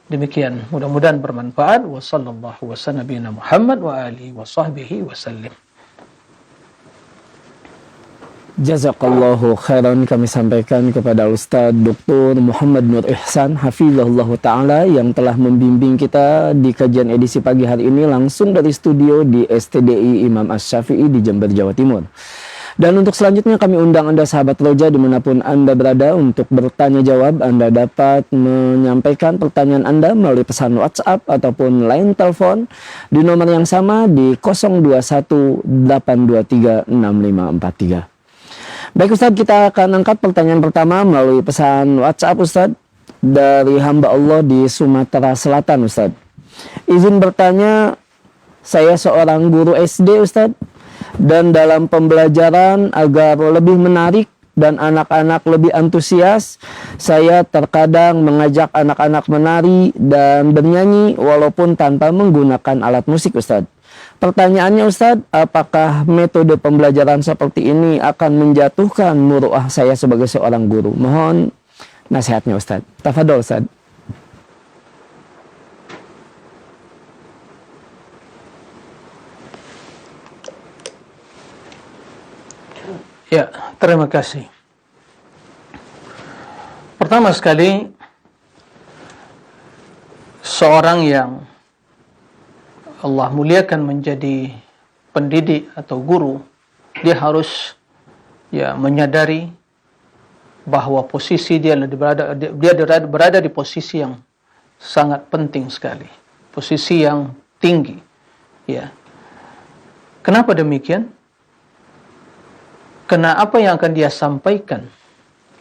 Demikian, mudah-mudahan bermanfaat. Wa sallallahu wa sallam nabiyana Muhammad wa alihi wa sahbihi wa sallim. Jazakallahu khairan kami sampaikan kepada Ustaz Dr. Muhammad Nur Ihsan hafizahullah ta'ala yang telah membimbing kita di kajian edisi pagi hari ini langsung dari studio di STDI Imam Asy-Syafi'i di Jember, Jawa Timur. Dan untuk selanjutnya kami undang Anda sahabat Roja dimanapun Anda berada untuk bertanya jawab. Anda dapat menyampaikan pertanyaan Anda melalui pesan WhatsApp ataupun line telepon di nomor yang sama di 0218236543. Baik Ustadz, kita akan angkat pertanyaan pertama melalui pesan WhatsApp Ustadz dari hamba Allah di Sumatera Selatan Ustadz. Izin bertanya, saya seorang guru SD Ustadz, dan dalam pembelajaran agar lebih menarik dan anak-anak lebih antusias, saya terkadang mengajak anak-anak menari dan bernyanyi walaupun tanpa menggunakan alat musik Ustadz. Pertanyaannya Ustadz, apakah metode pembelajaran seperti ini akan menjatuhkan muru'ah saya sebagai seorang guru? Mohon nasihatnya Ustadz. Tafadhol Ustadz. Ya, terima kasih. Pertama sekali, seorang yang Allah muliakan menjadi pendidik atau guru, dia harus ya menyadari bahwa posisi dia berada di posisi yang sangat penting sekali, posisi yang tinggi. Ya. Kenapa demikian? Karena apa yang akan dia sampaikan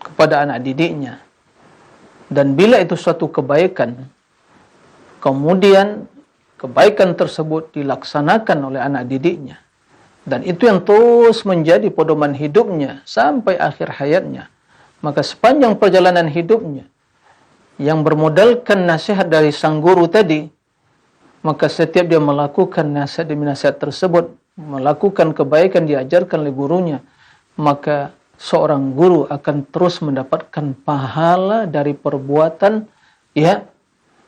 kepada anak didiknya, dan bila itu suatu kebaikan, kemudian kebaikan tersebut dilaksanakan oleh anak didiknya, dan itu yang terus menjadi pedoman hidupnya sampai akhir hayatnya, maka sepanjang perjalanan hidupnya yang bermodalkan nasihat dari sang guru tadi, maka setiap dia melakukan nasihat demi nasihat tersebut, melakukan kebaikan diajarkan oleh gurunya, maka seorang guru akan terus mendapatkan pahala dari perbuatan ya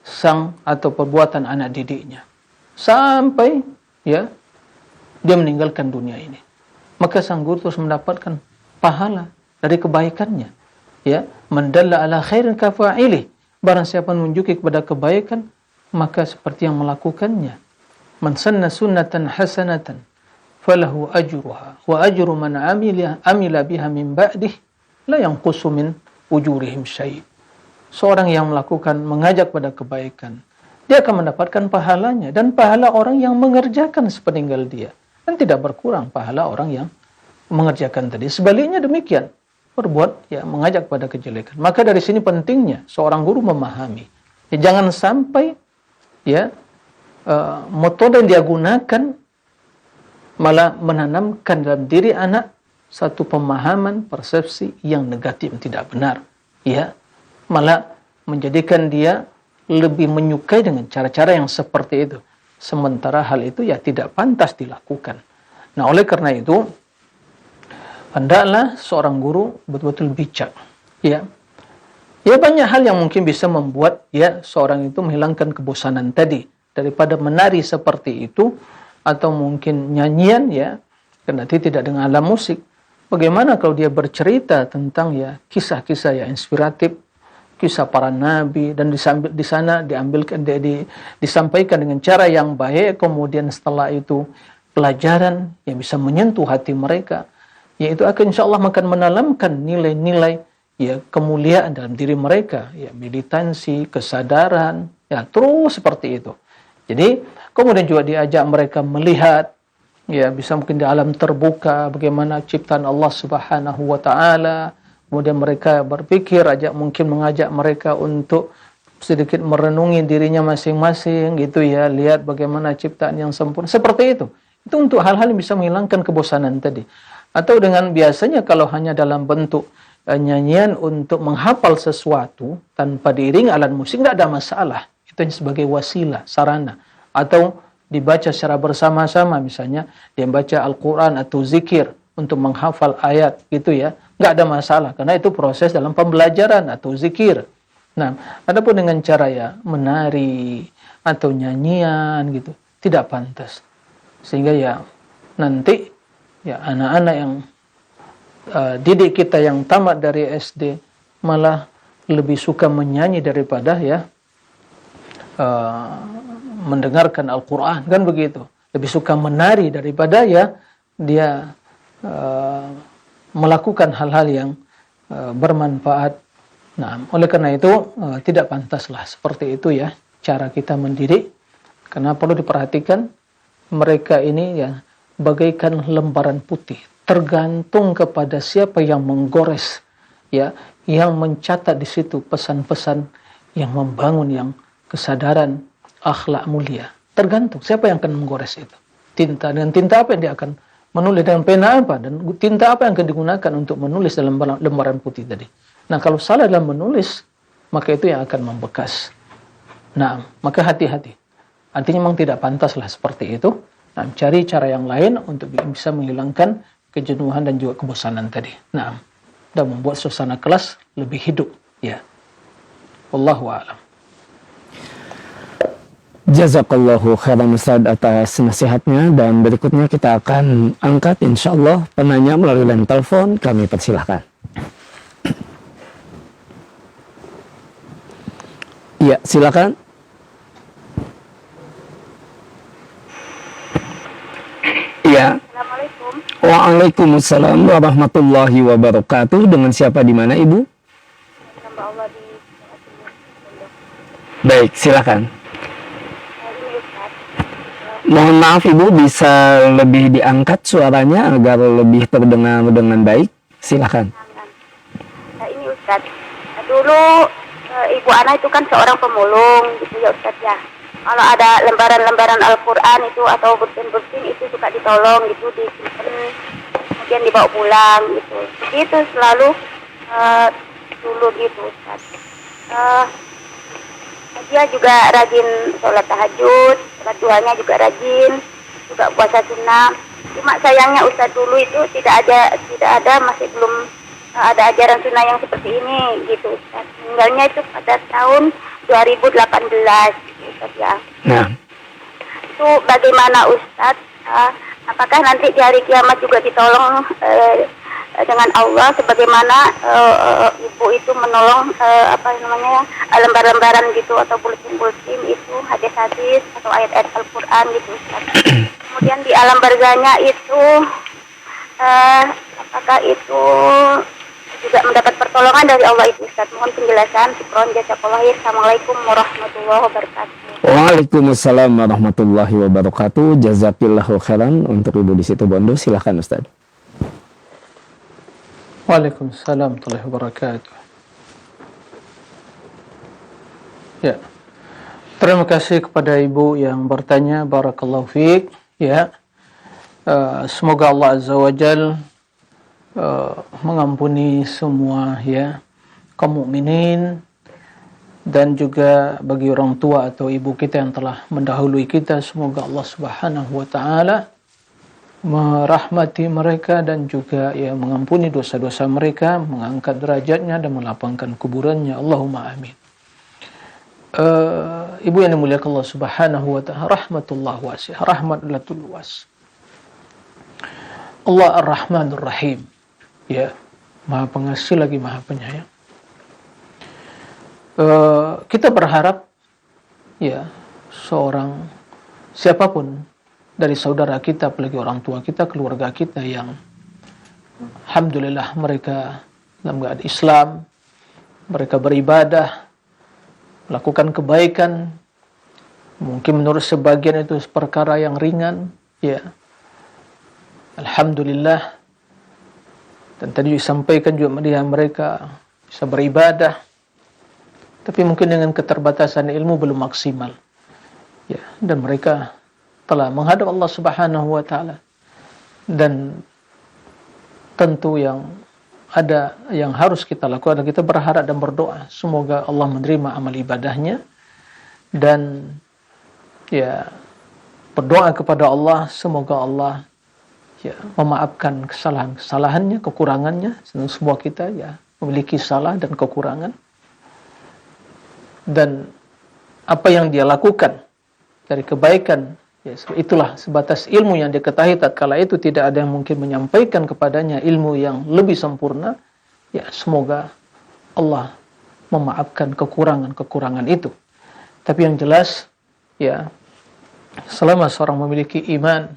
sang atau perbuatan anak didiknya sampai ya dia meninggalkan dunia ini. Maka sang guru terus mendapatkan pahala dari kebaikannya. Ya, mendalla ala khairin kafa'ili. Barang siapa menunjuki kepada kebaikan, maka seperti yang melakukannya. Man sanna sunnatan hasanatan falahu ajruha wa ajru man amila biha min ba'dih la yanqusu min ujurihim syai'. Seorang yang mengajak pada kebaikan, dia akan mendapatkan pahalanya dan pahala orang yang mengerjakan sepeninggal dia, dan tidak berkurang pahala orang yang mengerjakan tadi. Sebaliknya demikian, berbuat ya mengajak pada kejelekan. Maka dari sini pentingnya seorang guru memahami. Ya, jangan sampai ya metode yang dia gunakan malah menanamkan dalam diri anak satu pemahaman, persepsi yang negatif, tidak benar. Ya, malah menjadikan dia lebih menyukai dengan cara-cara yang seperti itu. Sementara hal itu ya tidak pantas dilakukan. Nah, oleh karena itu, hendaklah seorang guru betul-betul bijak. Ya, banyak hal yang mungkin bisa membuat ya seorang itu menghilangkan kebosanan tadi. Daripada menari seperti itu, atau mungkin nyanyian ya, karena dia tidak dengan alat musik. Bagaimana kalau dia bercerita tentang ya kisah-kisah yang inspiratif, kisah para nabi, dan di sana disampaikan dengan cara yang baik, kemudian setelah itu pelajaran yang bisa menyentuh hati mereka, yaitu akan insyaallah akan menanamkan nilai-nilai ya kemuliaan dalam diri mereka, ya militansi, kesadaran, ya terus seperti itu. Jadi kemudian juga diajak mereka melihat ya bisa mungkin di alam terbuka bagaimana ciptaan Allah Subhanahu wa taala, kemudian mereka berpikir, mungkin mengajak mereka untuk sedikit merenungi dirinya masing-masing gitu ya, lihat bagaimana ciptaan yang sempurna, seperti itu untuk hal-hal yang bisa menghilangkan kebosanan tadi. Atau dengan biasanya kalau hanya dalam bentuk nyanyian untuk menghafal sesuatu tanpa diiringi alat musik, tidak ada masalah, itu sebagai wasilah, sarana. Atau dibaca secara bersama-sama, misalnya dia baca Al-Quran atau zikir untuk menghafal ayat gitu ya, nggak ada masalah, karena itu proses dalam pembelajaran atau zikir. Nah, adapun dengan cara ya menari atau nyanyian gitu, tidak pantas. Sehingga ya nanti ya anak-anak yang didik kita yang tamat dari SD malah lebih suka menyanyi daripada ya mendengarkan Al-Quran, kan begitu. Lebih suka menari daripada ya dia melakukan hal-hal yang bermanfaat. Nah, oleh karena itu tidak pantaslah seperti itu ya cara kita mendidik, karena perlu diperhatikan mereka ini ya bagaikan lembaran putih, tergantung kepada siapa yang menggores ya, yang mencatat di situ pesan-pesan yang membangun, yang kesadaran akhlak mulia. Tergantung siapa yang akan menggores itu. Tinta, dengan tinta apa yang dia akan menulis, dengan pena apa, dan tinta apa yang akan digunakan untuk menulis dalam lembaran putih tadi. Nah, kalau salah dalam menulis, maka itu yang akan membekas. Nah, maka hati-hati. Artinya memang tidak pantaslah seperti itu. Nah, cari cara yang lain untuk bisa menghilangkan kejenuhan dan juga kebosanan tadi. Nah, dan membuat suasana kelas lebih hidup. Ya. Wallahu a'lam. Jazakallahu khairan Ustaz atas nasihatnya, dan berikutnya kita akan angkat insyaallah penanya melalui line telepon. Kami persilahkan. Ya, silakan. Ya. Assalamualaikum. Waalaikumsalam warahmatullahi wabarakatuh. Dengan siapa di mana Ibu? Hamba Allah di Jawa Timur. Baik, silakan. Ini Ustaz. Mohon maaf Ibu, bisa lebih diangkat suaranya agar lebih terdengar dengan baik. Silakan. Nah, ini Ustaz. Dulu Ibu Ana itu kan seorang pemulung gitu ya Ustaz ya. Kalau ada lembaran-lembaran Al-Quran itu atau bersin-bersin itu suka ditolong gitu, disimpan, kemudian dibawa pulang gitu. Itu selalu dulu gitu Ustaz. Dia juga rajin sholat tahajud, sholat duhanya juga rajin, juga puasa sunnah. Cuma sayangnya Ustaz dulu itu tidak ada masih belum ada ajaran sunnah yang seperti ini gitu Ustaz. Meninggalnya itu pada tahun 2018 gitu, Ustaz ya. Nah, itu bagaimana Ustaz? Apakah nanti di hari kiamat juga ditolong dengan Allah sebagaimana ibu itu menolong lembar-lembaran gitu atau bulletin-bulletin itu hadis-hadis atau ayat-ayat Al-Quran gitu Ustaz. Kemudian di alam barzahnya itu apakah itu juga mendapat pertolongan dari Allah itu Ustaz? Mohon penjelasan. Syukron, jazakallahu khair. Assalamualaikum warahmatullahi wabarakatuh. Waalaikumsalam warahmatullahi wabarakatuh. Jazakillahu khairan untuk Ibu di situ Bondo. Silahkan Ustaz. Waalaikumsalam warahmatullahi wabarakatuh. Ya. Terima kasih kepada Ibu yang bertanya. Barakallahu fiik. Ya. Semoga Allah Azza wa Jalla mengampuni semua ya kaum mukminin, dan juga bagi orang tua atau ibu kita yang telah mendahului kita, semoga Allah Subhanahu wa taala merahmati mereka dan juga ya mengampuni dosa-dosa mereka, mengangkat derajatnya dan melapangkan kuburannya. Allahumma amin. Ibu yang dimuliakan Allah Subhanahu wa taala, rahmatullah wasi'ah, rahmat latul luas. Allah Ar-Rahmanur Rahim. Ya, Maha Pengasih lagi Maha Penyayang. Kita berharap ya seorang siapapun dari saudara kita, apalagi orang tua kita, keluarga kita yang alhamdulillah mereka dalam keadaan Islam, mereka beribadah, melakukan kebaikan, mungkin menurut sebagian itu perkara yang ringan, ya alhamdulillah Dan tadi disampaikan juga mereka bisa beribadah, tapi mungkin dengan keterbatasan ilmu belum maksimal. Ya, dan mereka telah menghadap Allah Subhanahu wa taala. Dan tentu yang harus kita lakukan, kita berharap dan berdoa semoga Allah menerima amal ibadahnya, dan ya berdoa kepada Allah semoga Allah ya memaafkan kesalahannya, kekurangannya. Semua kita ya memiliki salah dan kekurangan, dan apa yang dia lakukan dari kebaikan ya itulah sebatas ilmu yang dia ketahui. Tatkala itu tidak ada yang mungkin menyampaikan kepadanya ilmu yang lebih sempurna, ya semoga Allah memaafkan kekurangan itu. Tapi yang jelas ya selama seorang memiliki iman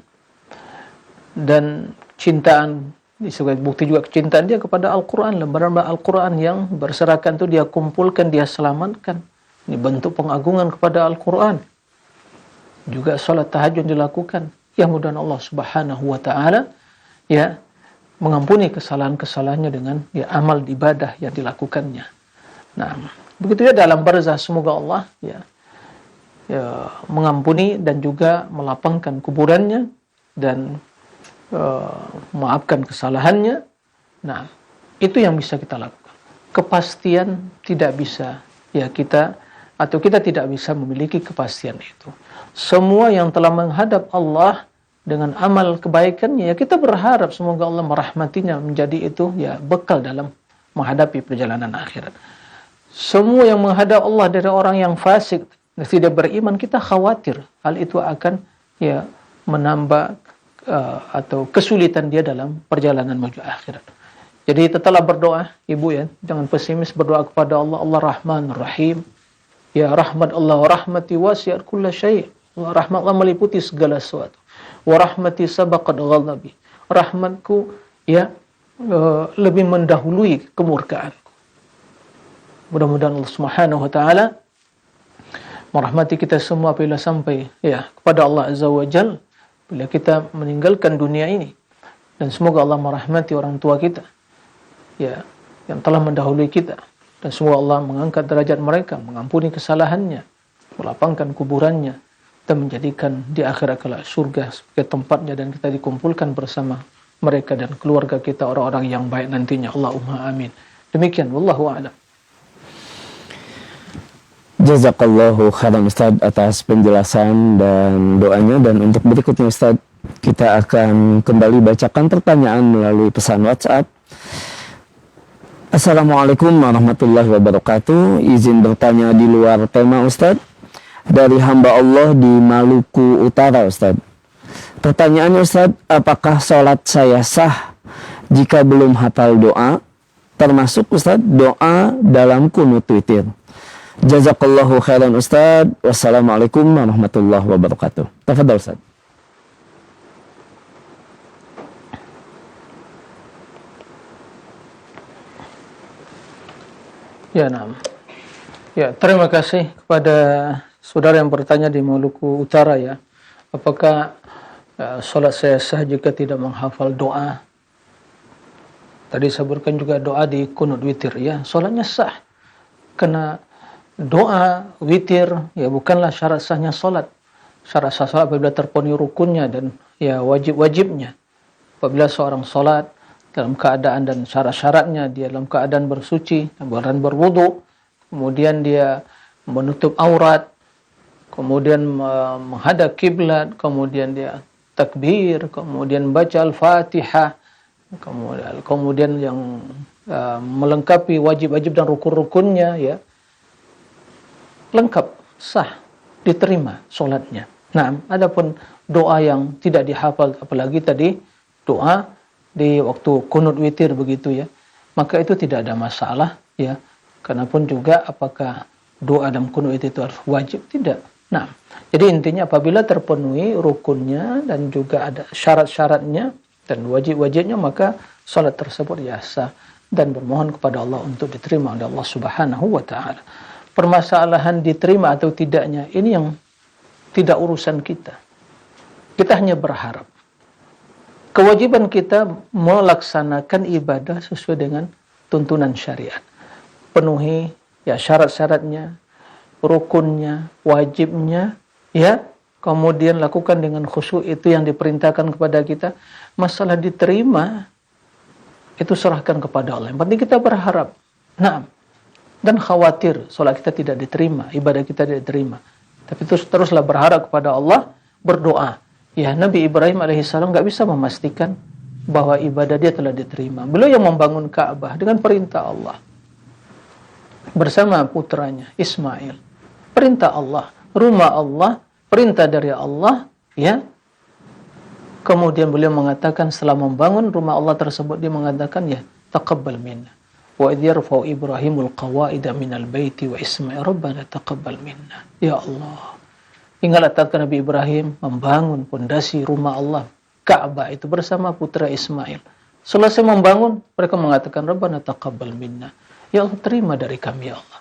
dan cintaan, sebagai bukti juga kecintaan dia kepada Al-Quran, lembaran Al-Quran yang berserakan itu dia kumpulkan, dia selamatkan. Ini bentuk pengagungan kepada Al-Quran. Juga salat tahajud dilakukan. Ya mudah Allah Subhanahu wa taala ya mengampuni kesalahan-kesalahannya dengan ya amal ibadah yang dilakukannya. Nah, begitu ya dalam barzah, semoga Allah ya mengampuni dan juga melapangkan kuburannya dan maafkan kesalahannya. Nah, itu yang bisa kita lakukan. Kepastian tidak bisa ya kita tidak bisa memiliki kepastian itu. Semua yang telah menghadap Allah dengan amal kebaikannya, ya kita berharap semoga Allah merahmatinya, menjadi itu ya bekal dalam menghadapi perjalanan akhirat. Semua yang menghadap Allah dari orang yang fasik dan tidak beriman, kita khawatir hal itu akan ya menambah atau kesulitan dia dalam perjalanan menuju akhirat. Jadi tetaplah berdoa, ibu ya, jangan pesimis, berdoa kepada Allah. Allah Rahman Rahim. Ya rahmat Allah, wa rahmati wasi'at kulla syai'. Rahmat Allah meliputi segala sesuatu. Wa rahmati sabaqat ghadabi. Rahmatku ya lebih mendahului kemurkaanku. Mudah-mudahan Allah Subhanahu wa taala merahmati kita semua apabila sampai ya kepada Allah Azza wa Jalla bila kita meninggalkan dunia ini, dan semoga Allah merahmati orang tua kita ya yang telah mendahului kita, dan semoga Allah mengangkat derajat mereka, mengampuni kesalahannya, melapangkan kuburannya, dan menjadikan di akhirat kelak surga sebagai tempatnya, dan kita dikumpulkan bersama mereka dan keluarga kita orang-orang yang baik nantinya. Allahumma amin. Demikian, wallahu a'lam. Jazakallahu khairan Ustaz atas penjelasan dan doanya. Dan untuk berikutnya Ustaz, kita akan kembali bacakan pertanyaan melalui pesan WhatsApp. Assalamualaikum warahmatullahi wabarakatuh. Izin bertanya di luar tema Ustaz, dari hamba Allah di Maluku Utara Ustaz. Pertanyaannya Ustaz, apakah sholat saya sah jika belum hafal doa, termasuk Ustaz doa dalam kunut witir? Jazakallahu khairan Ustaz. Wassalamualaikum warahmatullahi wabarakatuh. Tafadhal Ustaz. Ya, nah. Ya, terima kasih kepada saudara yang bertanya di Maluku Utara ya. Apakah salat saya sah jika tidak menghafal doa? Tadi saya sebutkan juga doa di kunut witir ya. Salatnya sah. Karena doa witir ya bukanlah syarat sahnya salat. Syarat sah salat apabila terpenuhi rukunnya dan ya wajib-wajibnya. Apabila seorang salat dalam keadaan dan syarat-syaratnya, dia dalam keadaan bersuci dan berwudu, kemudian dia menutup aurat, kemudian menghadap kiblat, kemudian dia takbir, kemudian baca Al-Fatihah, kemudian yang melengkapi wajib-wajib dan rukun-rukunnya ya, lengkap, sah, diterima salatnya. Nah, adapun doa yang tidak dihafal, apalagi tadi doa di waktu kunut witir begitu ya, maka itu tidak ada masalah ya. Kenapun juga apakah doa dalam kunut witir itu harus wajib? Tidak. Nah, jadi intinya apabila terpenuhi rukunnya dan juga ada syarat-syaratnya dan wajib-wajibnya, maka salat tersebut ya sah, dan bermohon kepada Allah untuk diterima oleh Allah Subhanahu wa taala. Permasalahan diterima atau tidaknya ini yang tidak urusan kita. Kita hanya berharap. kewajiban kita melaksanakan ibadah sesuai dengan tuntunan syariat. Penuhi ya syarat-syaratnya, rukunnya, wajibnya, ya. Kemudian lakukan dengan khusyuk, itu yang diperintahkan kepada kita. Masalah diterima itu serahkan kepada Allah. Yang penting kita berharap. Nah, dan khawatir salat kita tidak diterima, ibadah kita tidak diterima. Tapi teruslah berharap kepada Allah, berdoa. Ya, Nabi Ibrahim alaihissalam nggak bisa memastikan bahwa ibadah dia telah diterima. Beliau yang membangun Ka'bah dengan perintah Allah bersama putranya Ismail. Perintah Allah, rumah Allah, perintah dari Allah, ya. Kemudian beliau mengatakan setelah membangun rumah Allah tersebut, dia mengatakan, ya, taqabbal minna. Wa idh yarfa'u Ibrahimul qawaida minal baiti wa Ismail rabbana taqabbal minna. Ya Allah, ingatlah tatkala Nabi Ibrahim membangun pondasi rumah Allah, Ka'bah itu bersama putra Ismail. Selesai membangun, mereka mengatakan rabbana taqabbal minna. Ya Allah, terima dari kami ya Allah.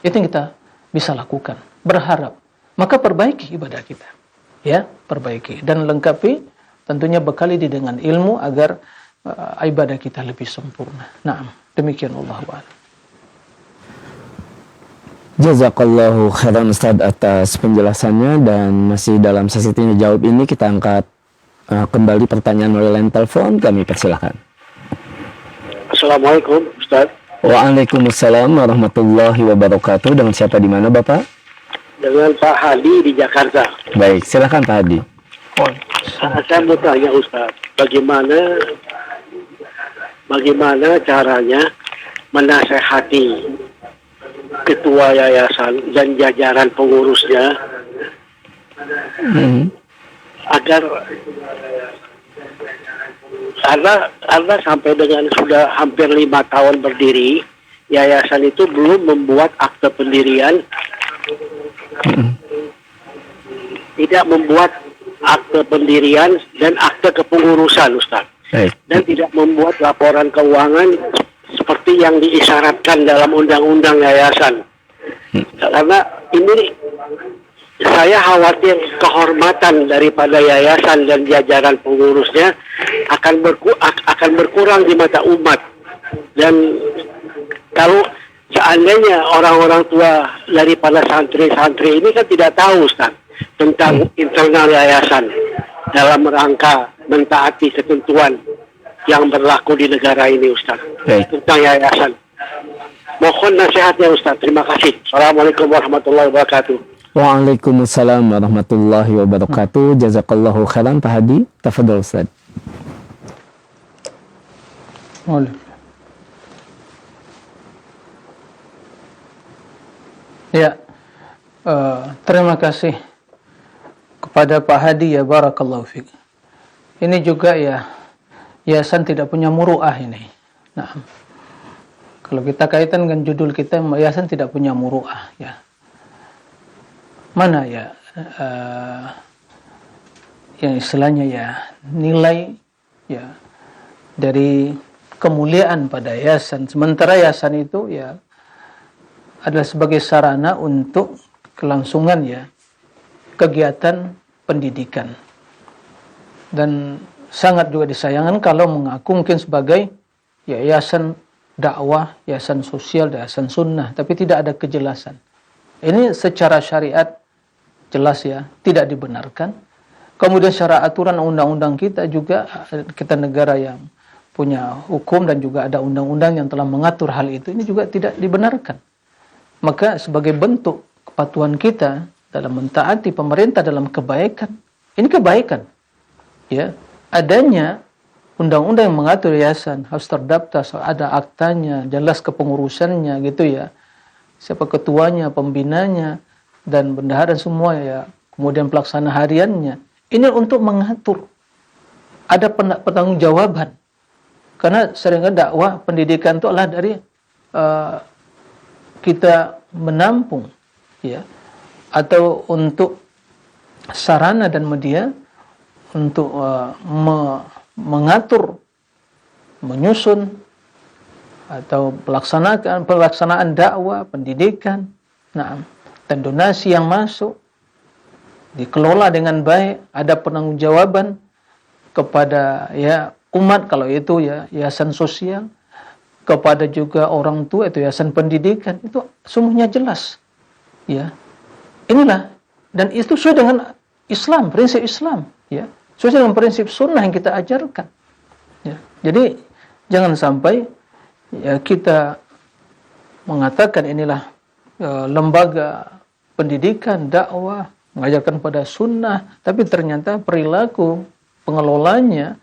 Itu yang kita bisa lakukan, berharap. Maka perbaiki ibadah kita. Ya, perbaiki dan lengkapi, tentunya bekali dengan ilmu agar ibadah kita lebih sempurna. Nah, demikian Allah wa'ala. Jazakallahu khairan Ustaz atas penjelasannya, dan masih dalam sesi tanya jawab ini kita angkat kembali pertanyaan melalui line telepon. Kami persilahkan. Assalamualaikum Ustaz. Waalaikumsalam warahmatullahi wabarakatuh. Dengan siapa di mana Bapak? Dengan Pak Hadi di Jakarta. Baik, silakan Pak Hadi. Saya mau tanya Ustaz, bagaimana caranya menasehati ketua yayasan dan jajaran pengurusnya agar karena sampai dengan sudah hampir 5 tahun berdiri, yayasan itu belum membuat akte pendirian, tidak membuat akte pendirian dan akte kepengurusan, Ustaz. Dan tidak membuat laporan keuangan seperti yang diisyaratkan dalam undang-undang yayasan. Karena ini saya khawatir kehormatan daripada yayasan dan jajaran pengurusnya akan berkurang di mata umat. Dan kalau seandainya orang-orang tua daripada santri-santri ini kan tidak tahu, Ustaz, tentang internal yayasan dalam rangka mentaati ketentuan yang berlaku di negara ini, Ustaz, tentang yayasan. Mohon nasihatnya, Ustaz. Terima kasih. Assalamualaikum warahmatullahi wabarakatuh. Waalaikumsalam warahmatullahi wabarakatuh. Jazakallahu khairan Pak Hadi. Tafadhol Ustaz. Ya, terima kasih kepada Pak Hadi, ya, barakallahu fiik. Ini juga ya, yayasan tidak punya muru'ah ini. Nah, kalau kita kaitan dengan judul kita, yayasan tidak punya muru'ah, ya. Mana ya yang istilahnya ya nilai ya dari kemuliaan pada yayasan, sementara yayasan itu ya adalah sebagai sarana untuk kelangsungan ya kegiatan pendidikan, dan sangat juga disayangkan kalau mengaku mungkin sebagai yayasan dakwah, yayasan sosial, yayasan sunnah, tapi tidak ada kejelasan. Ini secara syariat jelas ya tidak dibenarkan. Kemudian secara aturan undang-undang kita juga, kita negara yang punya hukum dan juga ada undang-undang yang telah mengatur hal itu, ini juga tidak dibenarkan. Maka sebagai bentuk kepatuhan kita dalam mentaati pemerintah dalam kebaikan, ini kebaikan ya, adanya undang-undang yang mengatur yayasan harus terdaftar, ada aktanya, jelas kepengurusannya gitu ya, siapa ketuanya, pembinanya, dan bendahara semua ya, kemudian pelaksana hariannya. Ini untuk mengatur, ada pertanggungjawaban. Karena seringkali dakwah pendidikan itu adalah dari kita menampung ya, atau untuk sarana dan media untuk mengatur, menyusun atau pelaksanaan dakwah pendidikan. Nah, dan donasi yang masuk dikelola dengan baik, ada penanggung jawaban kepada ya umat kalau itu ya yayasan sosial, kepada juga orang tua itu yayasan pendidikan, itu semuanya jelas. Ya. Inilah, dan itu sesuai dengan Islam, prinsip Islam, ya. Sesuai dengan prinsip sunnah yang kita ajarkan. Ya. Jadi jangan sampai ya kita mengatakan inilah lembaga pendidikan, dakwah, mengajarkan pada sunnah, tapi ternyata perilaku pengelolanya,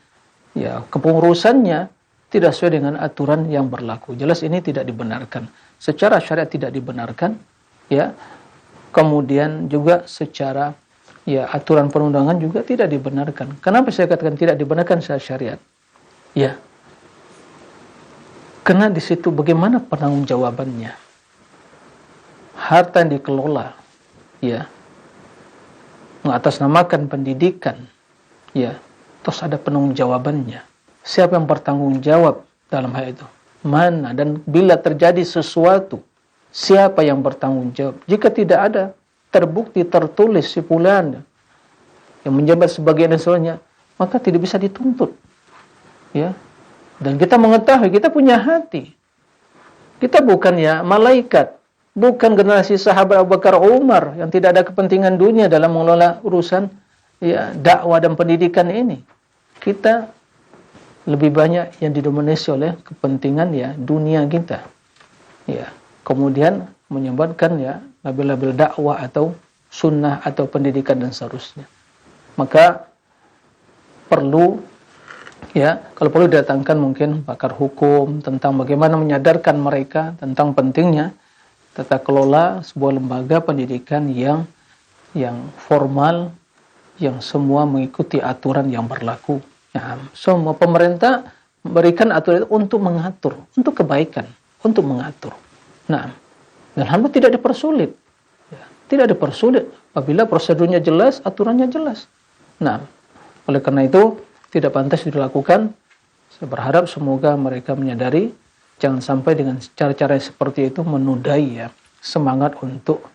ya kepengurusannya tidak sesuai dengan aturan yang berlaku. Jelas ini tidak dibenarkan. Secara syariat tidak dibenarkan, ya. Kemudian juga secara ya aturan perundangan juga tidak dibenarkan. Kenapa saya katakan tidak dibenarkan secara syariat? Ya. Karena di situ bagaimana penanggung-jawabannya? Harta yang dikelola, ya, mengatasnamakan pendidikan, ya, terus ada penanggung-jawabannya. Siapa yang bertanggung jawab dalam hal itu? Mana? Dan bila terjadi sesuatu, siapa yang bertanggung jawab? Jika tidak ada terbukti, tertulis, si fulan yang menjabat sebagai instansinya, maka tidak bisa dituntut. Ya. Dan kita mengetahui, kita punya hati. Kita bukan ya malaikat, bukan generasi sahabat Abu Bakar Umar yang tidak ada kepentingan dunia dalam mengelola urusan ya dakwah dan pendidikan ini. Kita lebih banyak yang didominasi oleh kepentingan ya dunia kita. Ya, kemudian menyebabkan ya label-label dakwah atau sunnah atau pendidikan dan seterusnya. Maka perlu ya, kalau perlu datangkan mungkin pakar hukum tentang bagaimana menyadarkan mereka tentang pentingnya tata kelola sebuah lembaga pendidikan yang formal, yang semua mengikuti aturan yang berlaku. Ya, semua pemerintah memberikan aturan untuk mengatur, untuk kebaikan, untuk mengatur. Nah, dan hamba tidak dipersulit. Ya, tidak dipersulit apabila prosedurnya jelas, aturannya jelas. Nah, oleh karena itu tidak pantas dilakukan. Saya berharap semoga mereka menyadari jangan sampai dengan cara-cara seperti itu menudai ya semangat untuk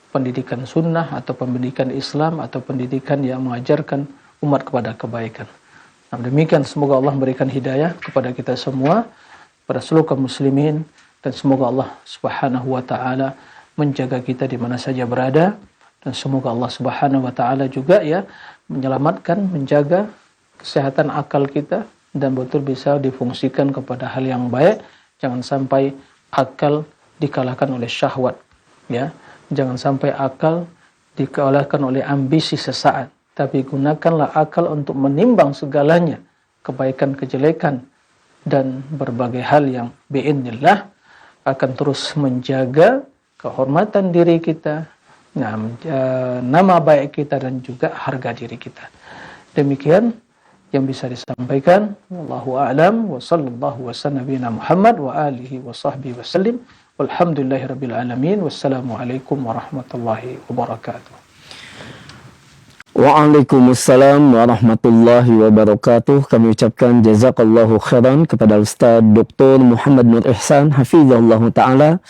pendidikan sunnah atau pendidikan Islam atau pendidikan yang mengajarkan umat kepada kebaikan. Nah, demikian semoga Allah memberikan hidayah kepada kita semua, pada seluruh kaum muslimin, dan semoga Allah Subhanahu wa taala menjaga kita di mana saja berada, dan semoga Allah Subhanahu wa taala juga ya menyelamatkan, menjaga kesehatan akal kita dan betul bisa difungsikan kepada hal yang baik. Jangan sampai akal dikalahkan oleh syahwat, ya. Jangan sampai akal dikalahkan oleh ambisi sesaat, tapi gunakanlah akal untuk menimbang segalanya, kebaikan, kejelekan, dan berbagai hal yang biidznillah akan terus menjaga kehormatan diri kita, nama baik kita, dan juga harga diri kita. Demikian yang bisa disampaikan. Wallahu a'lam wa sallallahu wa sallam nabiyina Muhammad wa alihi wa sahbihi wasallim. Walhamdulillahirabbil alamin. Wassalamualaikum warahmatullahi wabarakatuh. Waalaikumsalam warahmatullahi wabarakatuh. Kami ucapkan jazakallahu khairan kepada Ustaz Dr. Muhammad Nur Ihsan hafizahullah ta'ala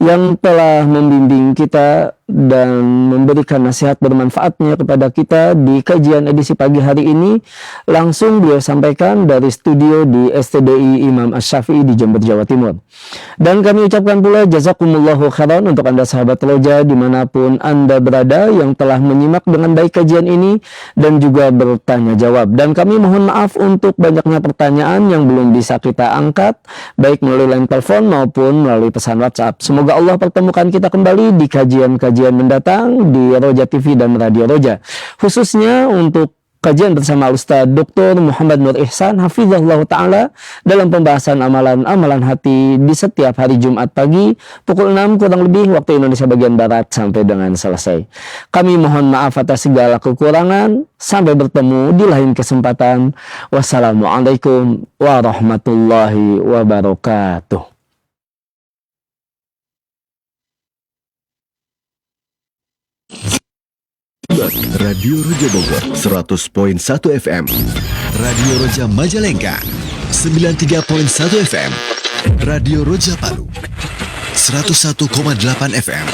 yang telah membimbing kita dan memberikan nasihat bermanfaatnya kepada kita di kajian edisi pagi hari ini. Langsung beliau sampaikan dari studio di STDI Imam Asy-Syafi'i di Jember, Jawa Timur. Dan kami ucapkan pula jazakumullahu khairan untuk Anda sahabat Roja dimanapun Anda berada yang telah menyimak dengan baik kajian ini dan juga bertanya jawab. Dan kami mohon maaf untuk banyaknya pertanyaan yang belum bisa kita angkat baik melalui line telepon maupun melalui pesan WhatsApp. Semoga Allah pertemukan kita kembali di kajian-kajian mendatang di Roja TV dan Radio Roja, khususnya untuk kajian bersama Ustaz Dr. Muhammad Nur Ihsan hafizahullah ta'ala dalam pembahasan amalan-amalan hati di setiap hari Jumat pagi pukul 6 kurang lebih waktu Indonesia bagian Barat sampai dengan selesai. Kami mohon maaf atas segala kekurangan. Sampai bertemu di lain kesempatan. Wassalamualaikum warahmatullahi wabarakatuh. Radio Roja Bogor 100.1 FM, Radio Roja Majalengka 93.1 FM, Radio Roja Palu 101,8 FM,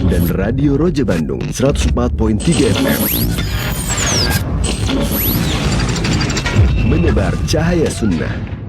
dan Radio Roja Bandung 104.3 FM. Penebar cahaya sunnah.